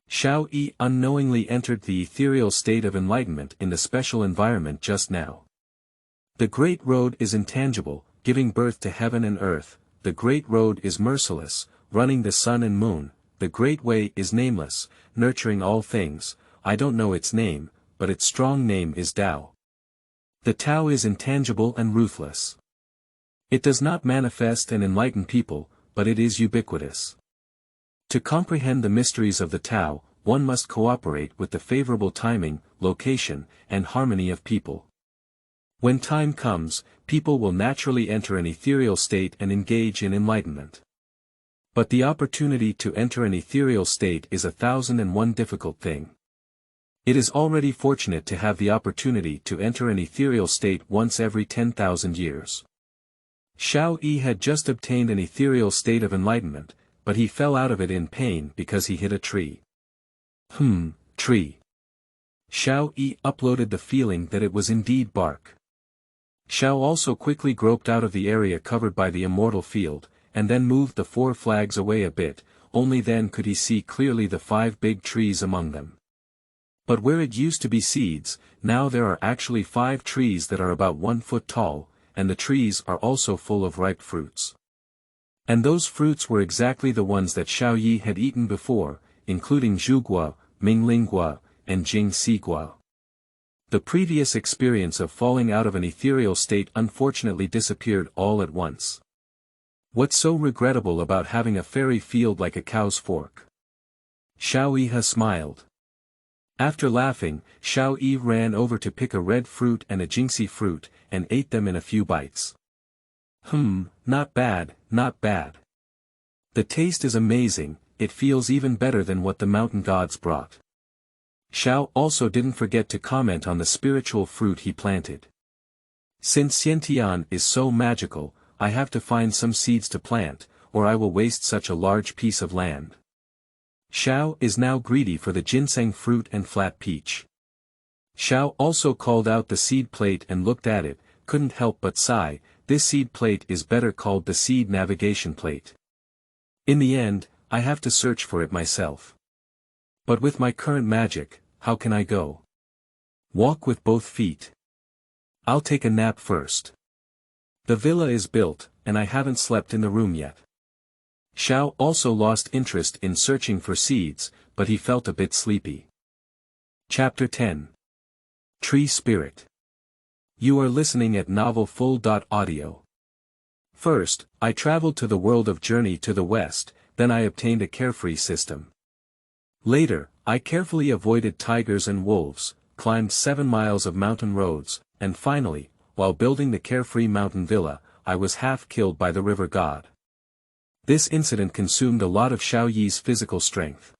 Speaker 1: Xiao Yi unknowingly entered the ethereal state of enlightenment in the special environment just now. The Great Road is intangible, giving birth to heaven and earth. The Great Road is merciless, running the sun and moon. The Great Way is nameless, nurturing all things. I don't know its name, but its strong name is Tao. The Tao is intangible and ruthless. It does not manifest and enlighten people, but it is ubiquitous. To comprehend the mysteries of the Tao, one must cooperate with the favorable timing, location, and harmony of people. When time comes, people will naturally enter an ethereal state and engage in enlightenment. But the opportunity to enter an ethereal state is 1001 difficult thing. It is already fortunate to have the opportunity to enter an ethereal state once every 10,000 years. Xiao Yi had just obtained an ethereal state of enlightenment, but he fell out of it in pain because he hit a tree. Tree. Xiao Yi uploaded the feeling that it was indeed bark. Xiao also quickly groped out of the area covered by the immortal field, and then moved the 4 flags away a bit. Only then could he see clearly the 5 big trees among them. But where it used to be seeds, now there are actually 5 trees that are about 1 foot tall, and the trees are also full of ripe fruits. And those fruits were exactly the ones that Xiao Yi had eaten before, including Zhugua, Minglingua, and Jingxigua. The previous experience of falling out of an ethereal state unfortunately disappeared all at once. What's so regrettable about having a fairy field like a cow's fork? Xiao Yi smiled. After laughing, Xiao Yi ran over to pick a red fruit and a Jingxi fruit, and ate them in a few bites. Not bad, not bad. The taste is amazing, it feels even better than what the mountain gods brought. Xiao also didn't forget to comment on the spiritual fruit he planted. Since Xiantian is so magical, I have to find some seeds to plant, or I will waste such a large piece of land. Xiao is now greedy for the ginseng fruit and flat peach. Xiao also called out the seed plate and looked at it, couldn't help but sigh. This seed plate is better called the seed navigation plate. In the end, I have to search for it myself. But with my current magic, how can I go? Walk with both feet. I'll take a nap first. The villa is built, and I haven't slept in the room yet. Xiao also lost interest in searching for seeds, but he felt a bit sleepy. Chapter 10. Tree Spirit. You are listening at novelfull.audio. First, I traveled to the world of Journey to the West, then I obtained a carefree system. Later, I carefully avoided tigers and wolves, climbed 7 miles of mountain roads, and finally, while building the carefree mountain villa, I was half killed by the river god. This incident consumed a lot of Xiao Yi's physical strength.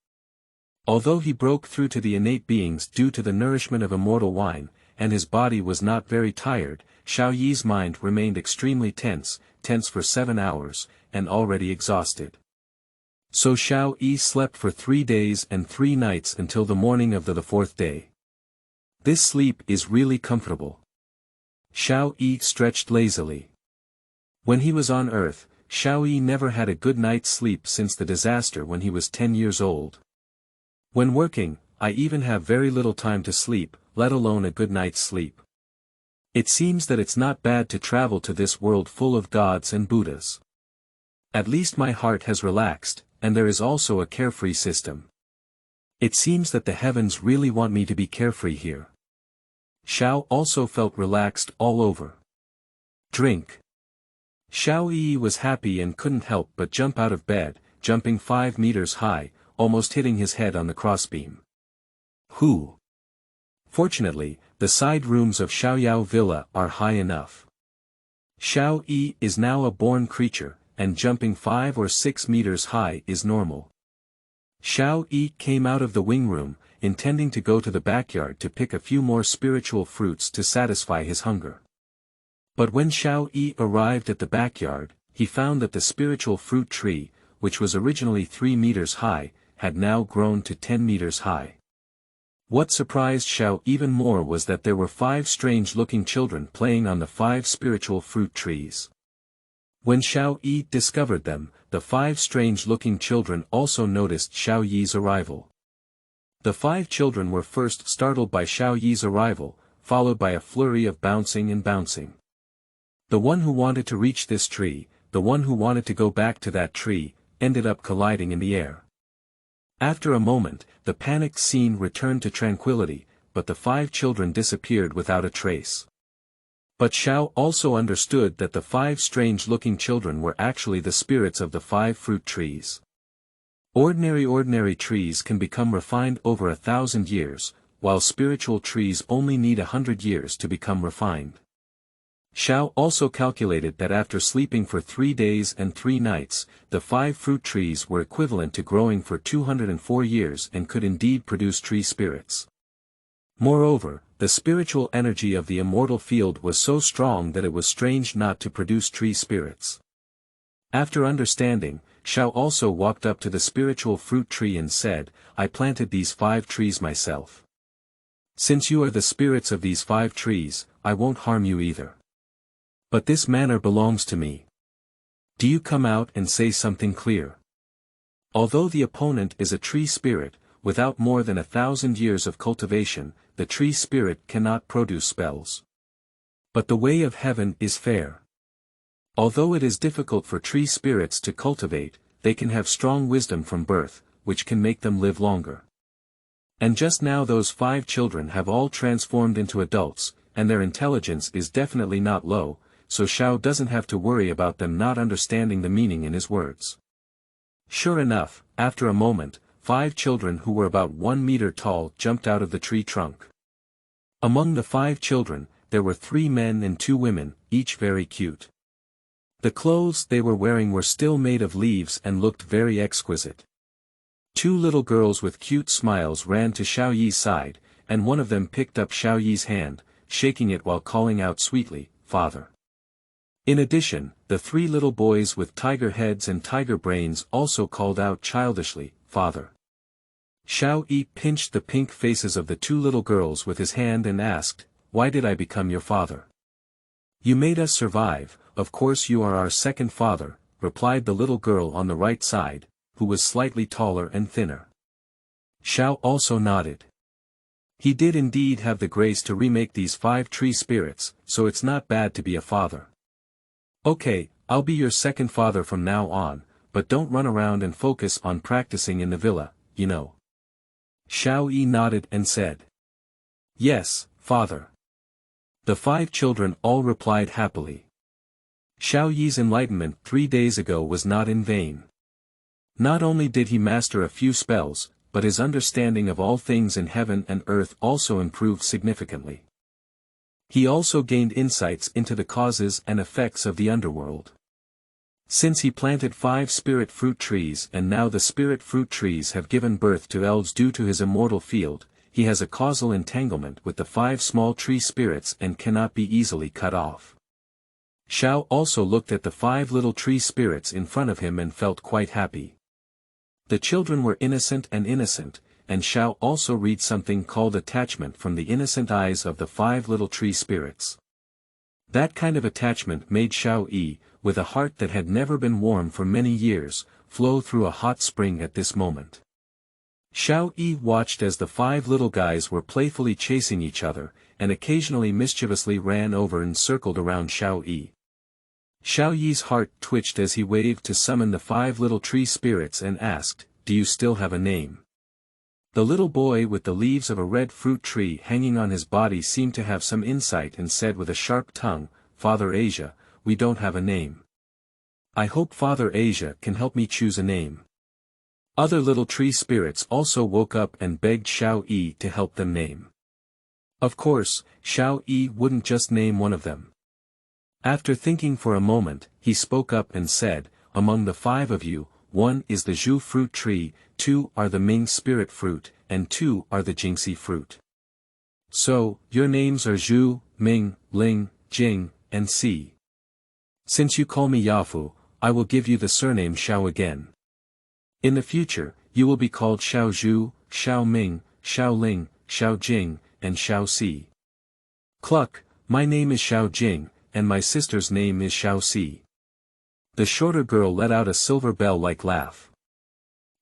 Speaker 1: Although he broke through to the innate beings due to the nourishment of immortal wine, and his body was not very tired, Xiao Yi's mind remained extremely tense, tents for 7 hours, and already exhausted. So Xiao Yi slept for 3 days and 3 nights until the morning of the 4th day. This sleep is really comfortable. Xiao Yi stretched lazily. When he was on Earth, Xiao Yi never had a good night's sleep since the disaster when he was 10 years old. When working, I even have very little time to sleep, let alone a good night's sleep. It seems that it's not bad to travel to this world full of gods and Buddhas. At least my heart has relaxed, and there is also a carefree system. It seems that the heavens really want me to be carefree here. Xiao also felt relaxed all over. Drink. Xiao Yi was happy and couldn't help but jump out of bed, jumping 5 meters high, almost hitting his head on the crossbeam. Who? Fortunately, the side rooms of Xiaoyao Villa are high enough. Xiao Yi is now a born creature, and jumping 5 or 6 meters high is normal. Xiao Yi came out of the wing room, intending to go to the backyard to pick a few more spiritual fruits to satisfy his hunger. But when Xiao Yi arrived at the backyard, he found that the spiritual fruit tree, which was originally 3 meters high, had now grown to 10 meters high. What surprised Xiao even more was that there were 5 strange-looking children playing on the 5 spiritual fruit trees. When Xiao Yi discovered them, the 5 strange-looking children also noticed Xiao Yi's arrival. The 5 children were first startled by Xiao Yi's arrival, followed by a flurry of bouncing and bouncing. The one who wanted to reach this tree, the one who wanted to go back to that tree, ended up colliding in the air. After a moment, the panicked scene returned to tranquility, but the 5 children disappeared without a trace. But Xiao also understood that the 5 strange-looking children were actually the spirits of the 5 fruit trees. Ordinary trees can become refined over 1,000 years, while spiritual trees only need 100 years to become refined. Xiao also calculated that after sleeping for 3 days and 3 nights, the 5 fruit trees were equivalent to growing for 204 years and could indeed produce tree spirits. Moreover, the spiritual energy of the immortal field was so strong that it was strange not to produce tree spirits. After understanding, Xiao also walked up to the spiritual fruit tree and said, "I planted these 5 trees myself. Since you are the spirits of these 5 trees, I won't harm you either. But this manor belongs to me. Do you come out and say something clear?" Although the opponent is a tree spirit, without more than 1,000 years of cultivation, the tree spirit cannot produce spells. But the way of heaven is fair. Although it is difficult for tree spirits to cultivate, they can have strong wisdom from birth, which can make them live longer. And just now those 5 children have all transformed into adults, and their intelligence is definitely not low, so Xiao doesn't have to worry about them not understanding the meaning in his words. Sure enough, after a moment, 5 children who were about 1 meter tall jumped out of the tree trunk. Among the 5 children, there were 3 men and 2 women, each very cute. The clothes they were wearing were still made of leaves and looked very exquisite. 2 little girls with cute smiles ran to Xiao Yi's side, and one of them picked up Xiao Yi's hand, shaking it while calling out sweetly, "Father." In addition, the 3 little boys with tiger heads and tiger brains also called out childishly, "Father." Xiao Yi pinched the pink faces of the 2 little girls with his hand and asked, "Why did I become your father?" "You made us survive, of course you are our second father," replied the little girl on the right side, who was slightly taller and thinner. Xiao also nodded. He did indeed have the grace to remake these 5 tree spirits, so it's not bad to be a father. "Okay, I'll be your second father from now on, but don't run around and focus on practicing in the villa, you know." Xiao Yi nodded and said, "Yes, father." The 5 children all replied happily. Xiao Yi's enlightenment 3 days ago was not in vain. Not only did he master a few spells, but his understanding of all things in heaven and earth also improved significantly. He also gained insights into the causes and effects of the underworld. Since he planted 5 spirit fruit trees and now the spirit fruit trees have given birth to elves due to his immortal field, he has a causal entanglement with the 5 small tree spirits and cannot be easily cut off. Xiao also looked at the 5 little tree spirits in front of him and felt quite happy. The children were innocent, and Xiao also read something called attachment from the innocent eyes of the 5 little tree spirits. That kind of attachment made Xiao Yi, with a heart that had never been warm for many years, flow through a hot spring at this moment. Xiao Yi watched as the 5 little guys were playfully chasing each other, and occasionally mischievously ran over and circled around Xiao Yi. Xiao Yi's heart twitched as he waved to summon the 5 little tree spirits and asked, "Do you still have a name?" The little boy with the leaves of a red fruit tree hanging on his body seemed to have some insight and said with a sharp tongue, "Father Asia, we don't have a name. I hope Father Asia can help me choose a name." Other little tree spirits also woke up and begged Xiao Yi to help them name. Of course, Xiao Yi wouldn't just name one of them. After thinking for a moment, he spoke up and said, "Among the 5 of you, 1 is the Zhu fruit tree, 2 are the Ming spirit fruit, and 2 are the Jingxi fruit. So, your names are Zhu, Ming, Ling, Jing, and Si. Since you call me Yafu, I will give you the surname Xiao again. In the future, you will be called Xiao Zhu, Xiao Ming, Xiao Ling, Xiao Jing, and Xiao Si. Cluck, my name is Xiao Jing, and my sister's name is Xiao Si." The shorter girl let out a silver bell-like laugh.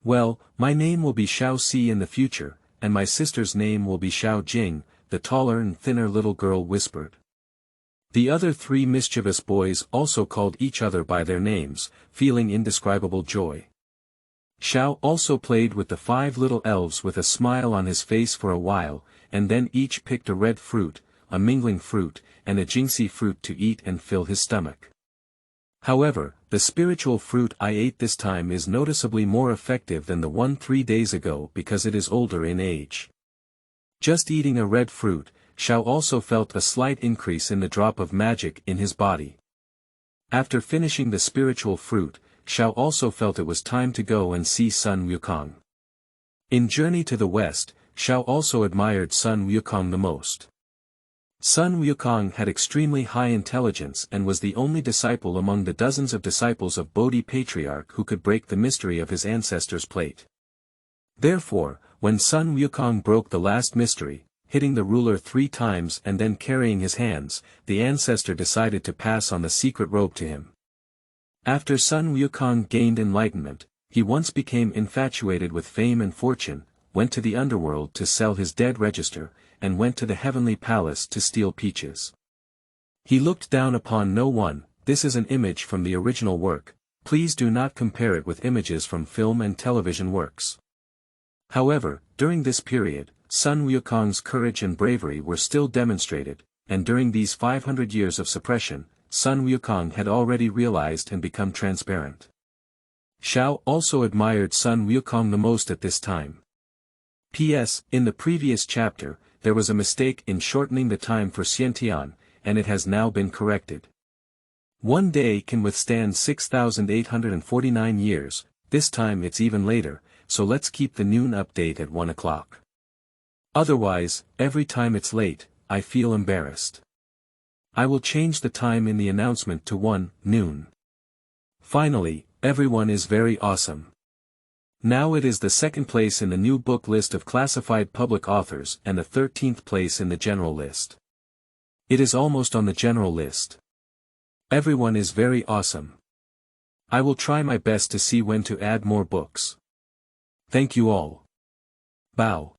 Speaker 1: "Well, my name will be Xiao Si in the future, and my sister's name will be Xiao Jing," the taller and thinner little girl whispered. The other 3 mischievous boys also called each other by their names, feeling indescribable joy. Xiao also played with the 5 little elves with a smile on his face for a while, and then each picked a red fruit, a mingling fruit, and a Jingxi fruit to eat and fill his stomach. However, the spiritual fruit I ate this time is noticeably more effective than the one 3 days ago because it is older in age. Just eating a red fruit, Xiao also felt a slight increase in the drop of magic in his body. After finishing the spiritual fruit, Xiao also felt it was time to go and see Sun Wukong. In Journey to the West, Xiao also admired Sun Wukong the most. Sun Wukong had extremely high intelligence and was the only disciple among the dozens of disciples of Bodhi Patriarch who could break the mystery of his ancestor's plate. Therefore, when Sun Wukong broke the last mystery, hitting the ruler 3 times and then carrying his hands, the ancestor decided to pass on the secret robe to him. After Sun Wukong gained enlightenment, he once became infatuated with fame and fortune, went to the underworld to sell his dead register, and went to the heavenly palace to steal peaches. He looked down upon no one. This is an image from the original work, please do not compare it with images from film and television works. However, during this period, Sun Wukong's courage and bravery were still demonstrated, and during these 500 years of suppression, Sun Wukong had already realized and become transparent. Xiao also admired Sun Wukong the most at this time. P.S. In the previous chapter, there was a mistake in shortening the time for Xiantian, and it has now been corrected. 1 day can withstand 6,849 years, this time it's even later, so let's keep the noon update at 1 o'clock. Otherwise, every time it's late, I feel embarrassed. I will change the time in the announcement to 1 noon. Finally, everyone is very awesome. Now it is the 2nd place in the new book list of classified public authors and the 13th place in the general list. It is almost on the general list. Everyone is very awesome. I will try my best to see when to add more books. Thank you all. Bow.